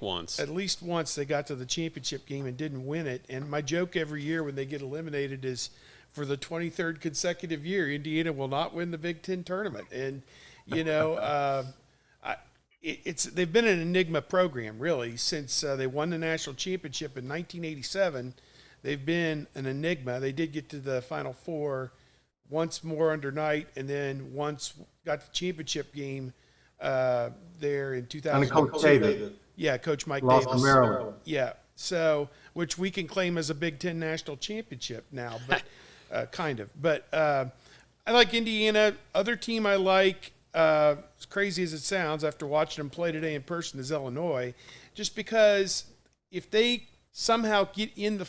once. At least once they got to the championship game and didn't win it. And my joke every year when they get eliminated is for the 23rd consecutive year, Indiana will not win the Big Ten tournament. And You know, they've been an enigma program really since they won the national championship in 1987. They've been an enigma. They did get to the Final Four once more under Knight, and then once got the championship game there in 2000. And Coach Davis. Yeah, Coach Mike Lost Davis. to Maryland. Yeah, so which we can claim as a Big Ten national championship now, but kind of. But I like Indiana. Other team I like, as crazy as it sounds, after watching them play today in person, is Illinois, just because if they somehow get in the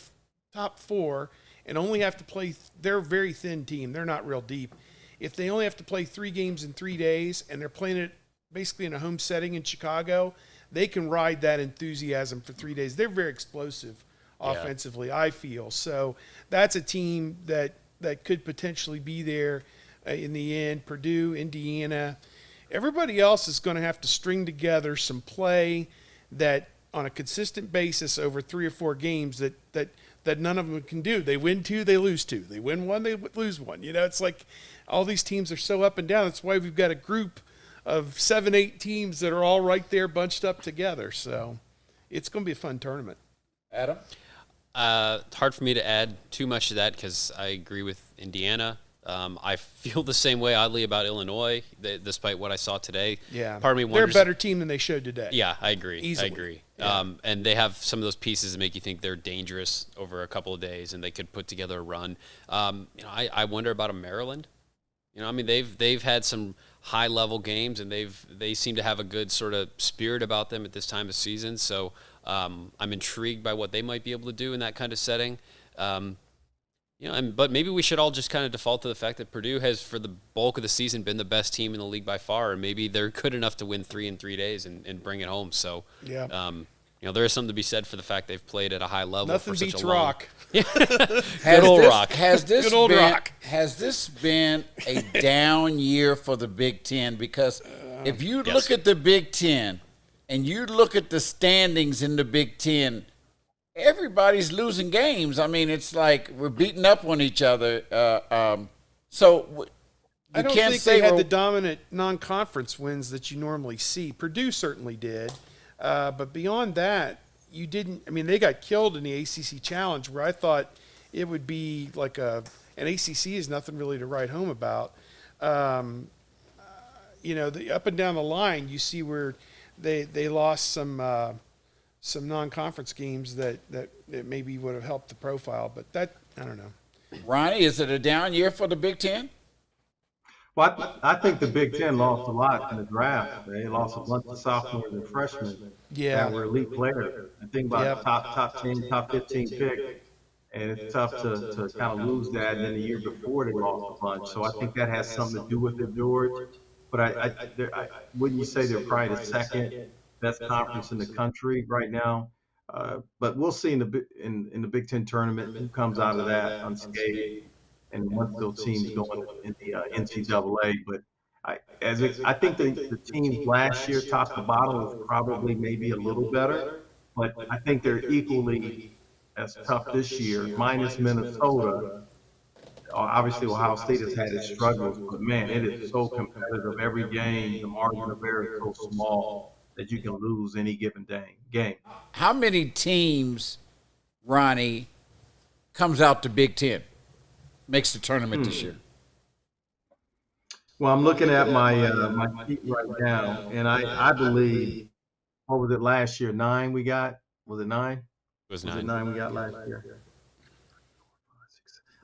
top four and only have to play, they're a very thin team. They're not real deep. If they only have to play 3 games in 3 days and they're playing it basically in a home setting in Chicago, they can ride that enthusiasm for 3 days. They're very explosive offensively, I feel. So that's a team that could potentially be there in the end. Purdue, Indiana. Everybody else is going to have to string together some play that on a consistent basis over 3 or 4 games that none of them can do. They win 2, they lose 2. They win 1, they lose 1. You know, it's like all these teams are so up and down. That's why we've got a group of 7, 8 teams that are all right there bunched up together. So it's going to be a fun tournament. Adam? It's hard for me to add too much to that because I agree with Indiana. I feel the same way, oddly, about Illinois, despite what I saw today. Yeah, part of me wonders, they're a better team than they showed today. Yeah, I agree. Easily. I agree. Yeah. And they have some of those pieces that make you think they're dangerous over a couple of days, and they could put together a run. I wonder about a Maryland. I mean, they've had some high-level games, and they seem to have a good sort of spirit about them at this time of season. So I'm intrigued by what they might be able to do in that kind of setting. But maybe we should all just kind of default to the fact that Purdue has, for the bulk of the season, been the best team in the league by far, and maybe they're good enough to win 3 in 3 days and bring it home. So, there is something to be said for the fact they've played at a high level. Nothing for such beats a long... rock. Good old rock. Has this Good old been, rock. Has this been a down year for the Big Ten? Because if you look at the Big Ten and you look at the standings in the Big Ten, everybody's losing games. I mean, it's like we're beating up on each other. So I don't think they had the dominant non-conference wins that you normally see. Purdue certainly did. But beyond that, you didn't – I mean, they got killed in the ACC Challenge where I thought it would be like an ACC is nothing really to write home about. The up and down the line, you see where they lost some non-conference games that maybe would have helped the profile. But that – I don't know. Ronnie, is it a down year for the Big Ten? Well, I think the Big Ten lost a lot in the draft. They lost a bunch of sophomores and freshmen that were elite players. I think about top 10, top 15 pick, and it's tough to kind of lose that. And then the year before they lost a bunch. So I think that has something to do with it, George. But I wouldn't you say they're probably the second best conference in the country right now? But we'll see in the Big Ten tournament who comes out of that unscathed. And once those teams going in the NCAA, but I think the teams last year, top to bottom, was probably maybe a little better, but I think they're equally as tough this year, minus Minnesota. Obviously, Ohio State has had its struggles, but man, it is so competitive. Every game, the margin of error is so small that you can lose any given game. How many teams, Ronnie, comes out to Big Ten? Makes the tournament this year? Well, I'm looking at my sheet right now, and I believe, what was it last year? 9 we got? Was it 9? It was 9. Was it 9 we got last year?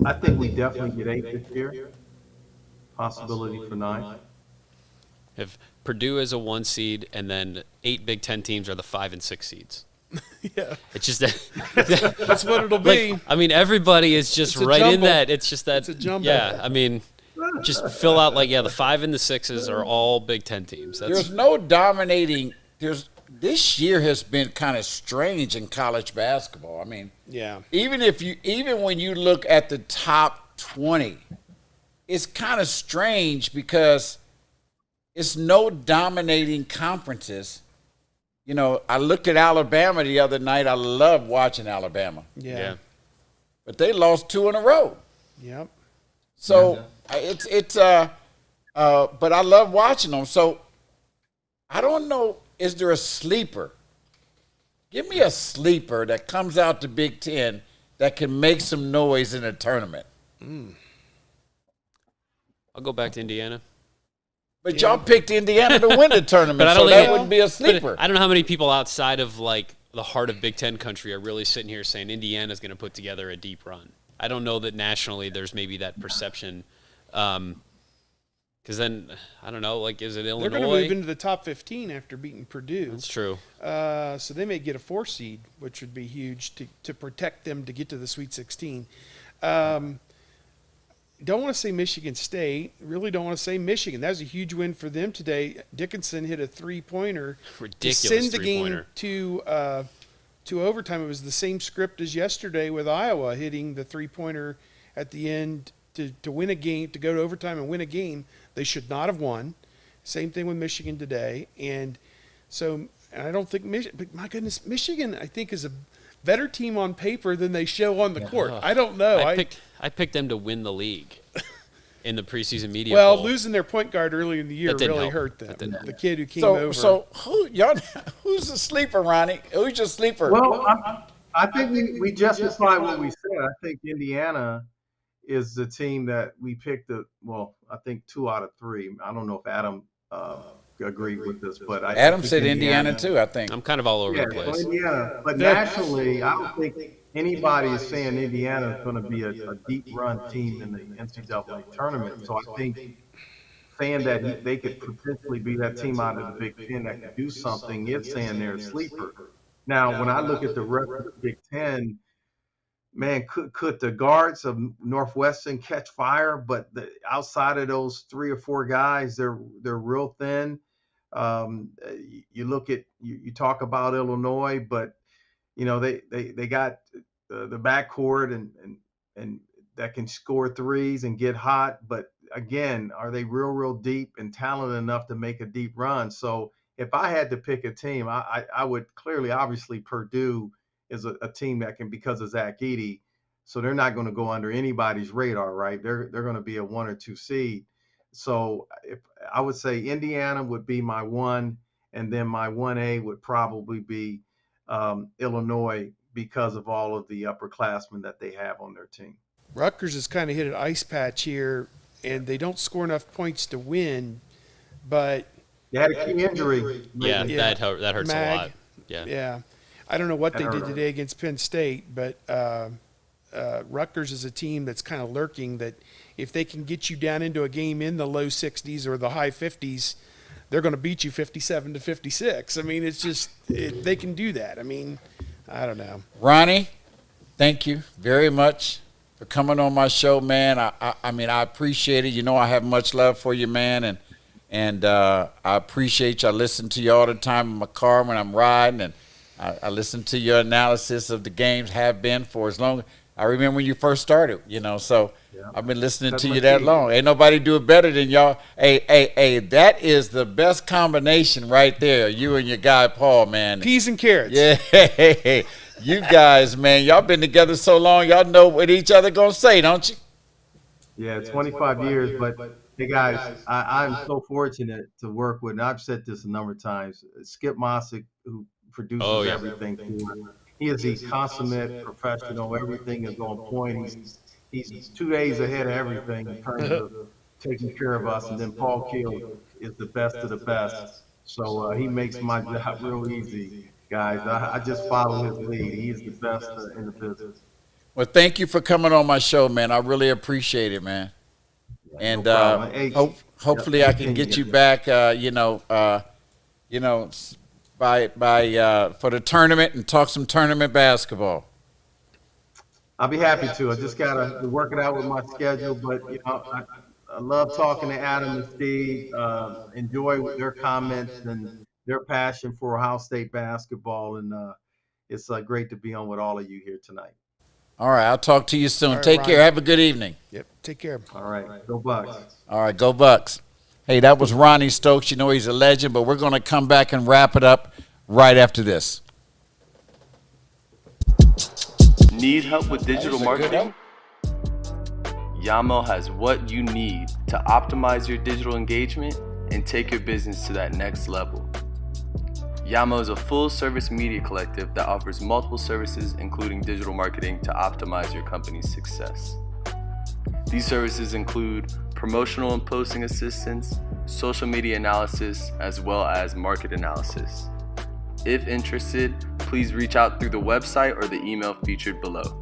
I think we definitely get 8 this year. Possibility for 9. If Purdue is a 1 seed, and then 8 Big Ten teams are the 5 and 6 seeds. Yeah, it's just that's what it'll be. I mean, everybody is just right jumble. in that. It's just that. It's a jumble. Yeah, I mean, just fill out the 5 and the 6s are all Big Ten teams. There's no dominating. This year has been kind of strange in college basketball. I mean, even when you look at the top 20, it's kind of strange because it's no dominating conferences. I looked at Alabama the other night. I love watching Alabama. Yeah. But they lost 2 in a row. Yep. So it's but I love watching them. So I don't know, is there a sleeper? Give me a sleeper that comes out to Big Ten that can make some noise in a tournament. I'll go back to Indiana. But y'all picked Indiana to win the tournament, But I so don't that think- wouldn't be a sleeper. I don't know how many people outside of like the heart of Big Ten country are really sitting here saying Indiana's going to put together a deep run. I don't know that nationally there's maybe that perception. Because then, I don't know, like, is it Illinois? They're going to move into the top 15 after beating Purdue. That's true. So they may get a 4 seed, which would be huge to protect them to get to the Sweet 16. Don't want to say Michigan State. Really don't want to say Michigan. That was a huge win for them today. Dickinson hit a 3-pointer. Ridiculous to send the three-pointer. game to overtime. It was the same script as yesterday with Iowa hitting the 3-pointer at the end to win a game, to go to overtime and win a game they should not have won. Same thing with Michigan today. And so I don't think but my goodness, Michigan, I think, is a better team on paper than they show on the court. I don't know. I picked them to win the league in the preseason media Well, poll. losing their point guard early in the year That didn't really help. hurt That them. didn't help. The kid who came over. So who's the sleeper, Ronnie? Who's your sleeper? Well, I think we justify what we said. I think Indiana is the team that we picked. I think 2 out of 3. I don't know if Adam agreed with this, but Adam think said Indiana too, I think. I'm kind of all over Yeah, the place. so Indiana. But nationally, I don't think anybody is saying Indiana is going to be a deep run team in the NCAA tournament. So I think saying that they could potentially be that team out of the Big Ten that could do something is saying they're a sleeper. Now, when I look at the rest of the Big Ten, man, could the guards of Northwestern catch fire? But outside of those 3 or 4 guys, they're real thin. You look at you talk about Illinois, but they got the backcourt and that can score threes and get hot. But again, are they real deep and talented enough to make a deep run? So if I had to pick a team, I would clearly, obviously, Purdue is a team that can, because of Zach Edey, so they're not going to go under anybody's radar, right? They're going to be a 1 or 2 seed. So if I would say Indiana would be my 1, and then my 1A would probably be Illinois, because of all of the upperclassmen that they have on their team. Rutgers has kind of hit an ice patch here, and they don't score enough points to win, but They had a key injury. Yeah, Yeah. that hurts Mag. a lot. Yeah. I don't know what they That did hurt. today against Penn State, but Rutgers is a team that's kind of lurking, that if they can get you down into a game in the low 60s or the high 50s, they're going to beat you 57-56. I mean, it's just they can do that. I mean, I don't know. Ronnie, thank you very much for coming on my show, man. I mean, I appreciate it. You know I have much love for you, man, and I appreciate you. I listen to you all the time in my car when I'm riding, and I listen to your analysis of the games, have been for as long. I remember when you first started, so I've been listening That's to my you that key. long. Ain't nobody do it better than y'all. Hey, that is the best combination right there, you and your guy Paul, man. Peas and carrots. Yeah, you guys, man, y'all been together so long, y'all know what each other gonna say, don't you? Yeah, 25 years, but hey guys, I'm so fortunate to work with, and I've said this a number of times, Skip Mossick, who produces Oh, yeah. everything for us. He is a consummate professional. Everything is on point. He's 2 days ahead of everything in terms of taking care of us. And then Paul Keel is the best of the best. So he makes my job real easy, guys. I just follow his lead. He is the best in the business. Well, thank you for coming on my show, man. I really appreciate it, man. And problem. Hey, hopefully I can get you back, by for the tournament and talk some tournament basketball. I'll be happy to. I just got to work it out with my schedule, but I love talking to Adam and Steve. Enjoy their comments and their passion for Ohio State basketball, and it's great to be on with all of you here tonight. All right, I'll talk to you soon. All right, Take care. Ryan. Have a good evening. Yep. Take care. All right, go Bucks. All right, go Bucks. Hey, that was Ronnie Stokes. You know he's a legend, but we're going to come back and wrap it up right after this. Need help with digital marketing? Yamo has what you need to optimize your digital engagement and take your business to that next level. Yamo is a full-service media collective that offers multiple services, including digital marketing, to optimize your company's success. These services include promotional and posting assistance, social media analysis, as well as market analysis. If interested, please reach out through the website or the email featured below.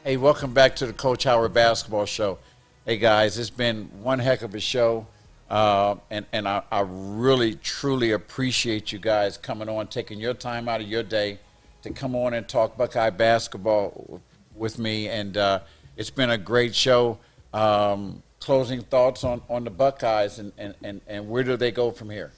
Hey, welcome back to the Coach Howard Basketball Show. Hey, guys, it's been one heck of a show, and I really, truly appreciate you guys coming on, taking your time out of your day to come on and talk Buckeye basketball with me, and it's been a great show. Closing thoughts on the Buckeyes, and where do they go from here?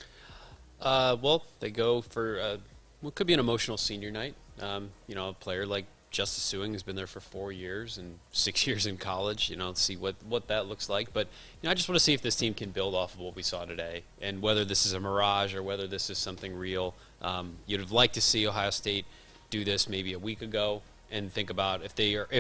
Well, they go for what could be an emotional senior night. A player like Justice Suing has been there for 4 years and 6 years in college, see what that looks like. But, I just want to see if this team can build off of what we saw today and whether this is a mirage or whether this is something real. You'd have liked to see Ohio State do this maybe a week ago and think about if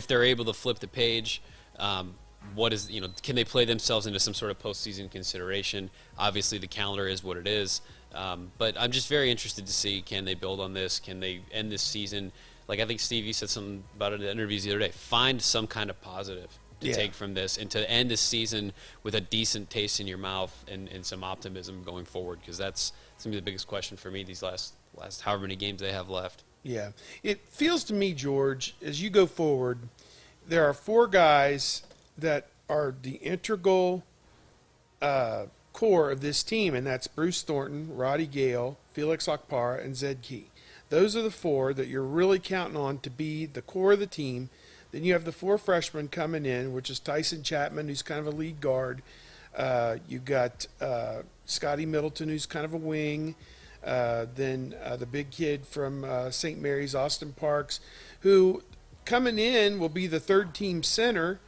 they're able to flip the page, can they play themselves into some sort of postseason consideration? Obviously, the calendar is what it is. But I'm just very interested to see, can they build on this? Can they end this season? Like I think Steve, you said something about it in the interviews the other day. Find some kind of positive to take from this and to end this season with a decent taste in your mouth and some optimism going forward, because that's going to be the biggest question for me these last however many games they have left. Yeah. It feels to me, George, as you go forward, there are 4 guys that are the integral core of this team, and that's Bruce Thornton, Roddy Gale, Felix Okpara, and Zed Key. Those are the 4 that you're really counting on to be the core of the team. Then you have the 4 freshmen coming in, which is Tyson Chapman, who's kind of a lead guard. You've got Scotty Middleton, who's kind of a wing. Then the big kid from St. Mary's, Austin Parks, who coming in will be the third-team center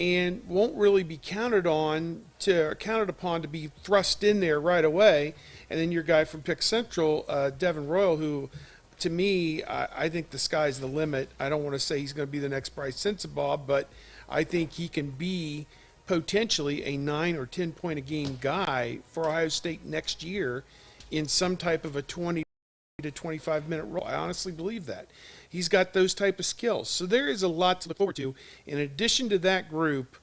and won't really be counted upon to be thrust in there right away. And then your guy from Pick Central, Devin Royal, who – to me, I think the sky's the limit. I don't want to say he's going to be the next Bryce Sensabaugh, but I think he can be potentially a 9 or 10 point a game guy for Ohio State next year in some type of a 20 to 25 minute role. I honestly believe that. He's got those type of skills. So there is a lot to look forward to. In addition to that group,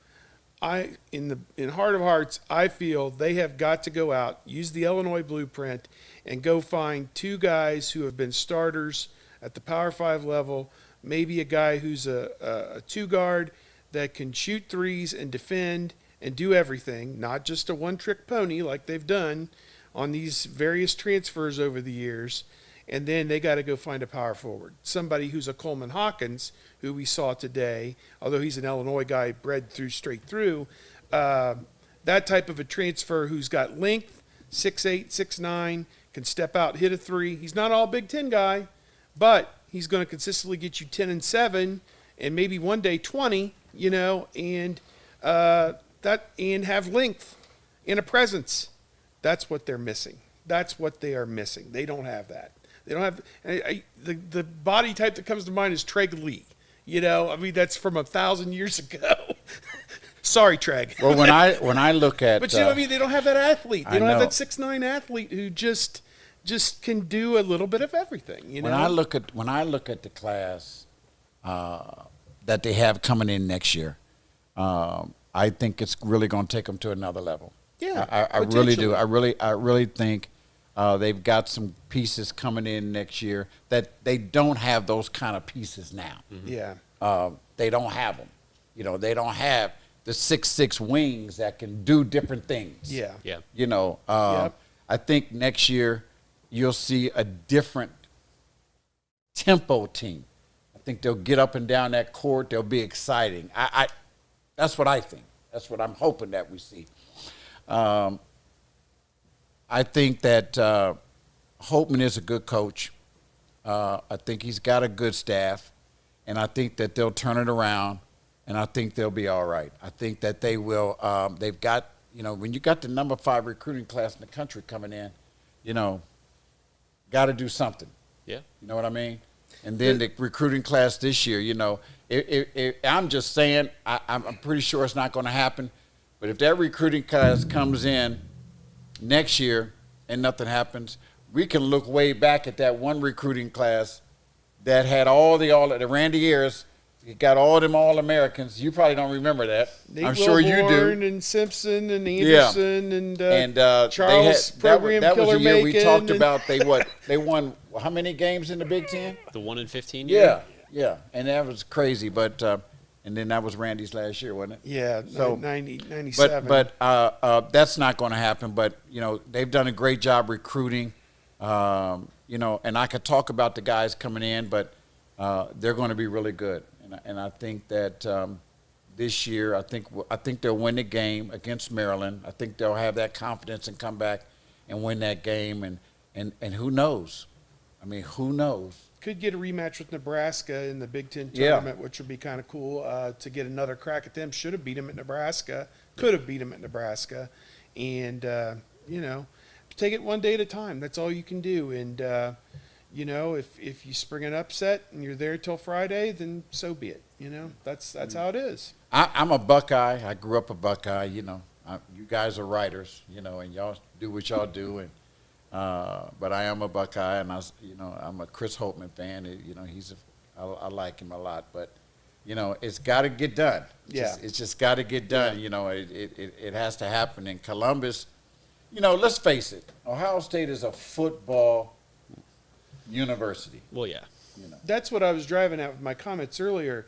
in heart of hearts, I feel they have got to go out, use the Illinois blueprint, and go find 2 guys who have been starters at the Power 5 level, maybe a guy who's a 2 guard that can shoot threes and defend and do everything, not just a one-trick pony like they've done on these various transfers over the years. And then they got to go find a power forward, somebody who's a Coleman Hawkins, who we saw today, although he's an Illinois guy bred straight through, that type of a transfer who's got length, 6'8", 6'9", can step out, hit a 3. He's not all Big Ten guy, but he's going to consistently get you 10 and 7 and maybe one day 20, and and have length and a presence. That's what they're missing. That's what they are missing. They don't have that. They don't have the body type that comes to mind is Treg Lee. That's from 1,000 years ago. Sorry, Treg. Well, when I look at, but they don't have that athlete. They don't have know. that 6'9" athlete who just can do a little bit of everything. When I look at the class that they have coming in next year, I think it's really going to take them to another level. Yeah, I really do. I really think they've got some pieces coming in next year that they don't have those kind of pieces now. Mm-hmm. Yeah, they don't have them. They don't have the 6'6" wings that can do different things. Yeah. I think next year you'll see a different tempo team. I think they'll get up and down that court. They'll be exciting. That's what I think. That's what I'm hoping that we see. I think that Holtman is a good coach. I think he's got a good staff, and I think that they'll turn it around, and I think they'll be all right. I think that they will. They've got, when you got the number 5 recruiting class in the country coming in, got to do something. Yeah. You know what I mean? And then the recruiting class this year, I'm just saying, I'm pretty sure it's not going to happen. But if that recruiting class comes in next year and nothing happens, we can look way back at that one recruiting class that had all the Randy Ayers. He got all them All-Americans. You probably don't remember that. I'm sure you do. And Simpson and Anderson and Charles that program was killer the year we talked and about. They won how many games in the Big Ten? The 1 in 15 year? Yeah, and that was crazy. But and then that was Randy's last year, wasn't it? Yeah, so 97. But that's not going to happen. But they've done a great job recruiting. And I could talk about the guys coming in, but they're going to be really good. And I think that this year, I think they'll win the game against Maryland. I think they'll have that confidence and come back and win that game. And who knows? I mean, who knows? Could get a rematch with Nebraska in the Big Ten tournament, which would be kind of cool to get another crack at them. Should have beat them at Nebraska. Could have beat them at Nebraska. And, take it one day at a time. That's all you can do. And, if you spring an upset and you're there till Friday, then so be it. That's how it is. I'm a Buckeye. I grew up a Buckeye. You guys are writers, and y'all do what y'all do. And but I am a Buckeye, and I'm a Chris Holtman fan. I like him a lot, but it's got to get done. It's just got to get done. It has to happen. In Columbus, let's face it, Ohio State is a football university. Well, yeah. That's what I was driving at with my comments earlier.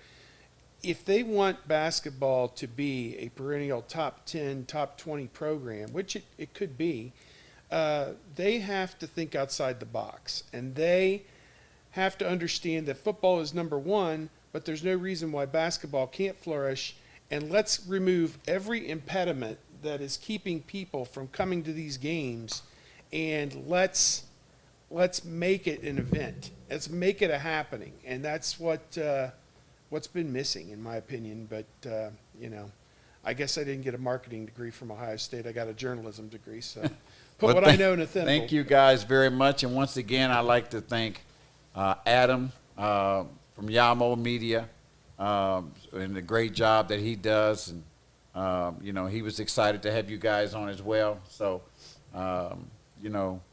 If they want basketball to be a perennial top 10, top 20 program, which it could be, they have to think outside the box. And they have to understand that football is number one, but there's no reason why basketball can't flourish. And let's remove every impediment that is keeping people from coming to these games, and let's make it an event. Let's make it a happening. And that's what's been missing, in my opinion. But, I guess I didn't get a marketing degree from Ohio State. I got a journalism degree. So put what I know in a thimble. Thank you guys very much. And once again, I'd like to thank Adam from Yamo Media and the great job that he does. And, he was excited to have you guys on as well. So,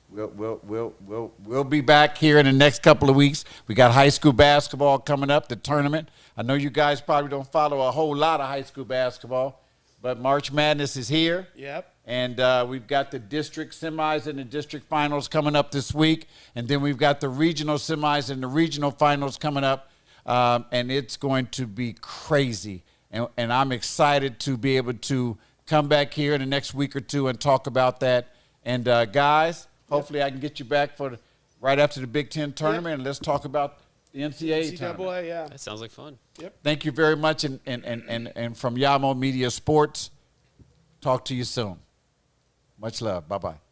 We'll be back here in the next couple of weeks. We got high school basketball coming up, the tournament. I know you guys probably don't follow a whole lot of high school basketball, but March Madness is here. Yep. And we've got the district semis and the district finals coming up this week. And then we've got the regional semis and the regional finals coming up. And it's going to be crazy. And I'm excited to be able to come back here in the next week or two and talk about that. And, guys, hopefully I can get you back for right after the Big Ten tournament, and let's talk about the NCAA tournament. Yeah. That sounds like fun. Yep. Thank you very much, and from Yamo Media Sports, talk to you soon. Much love. Bye-bye.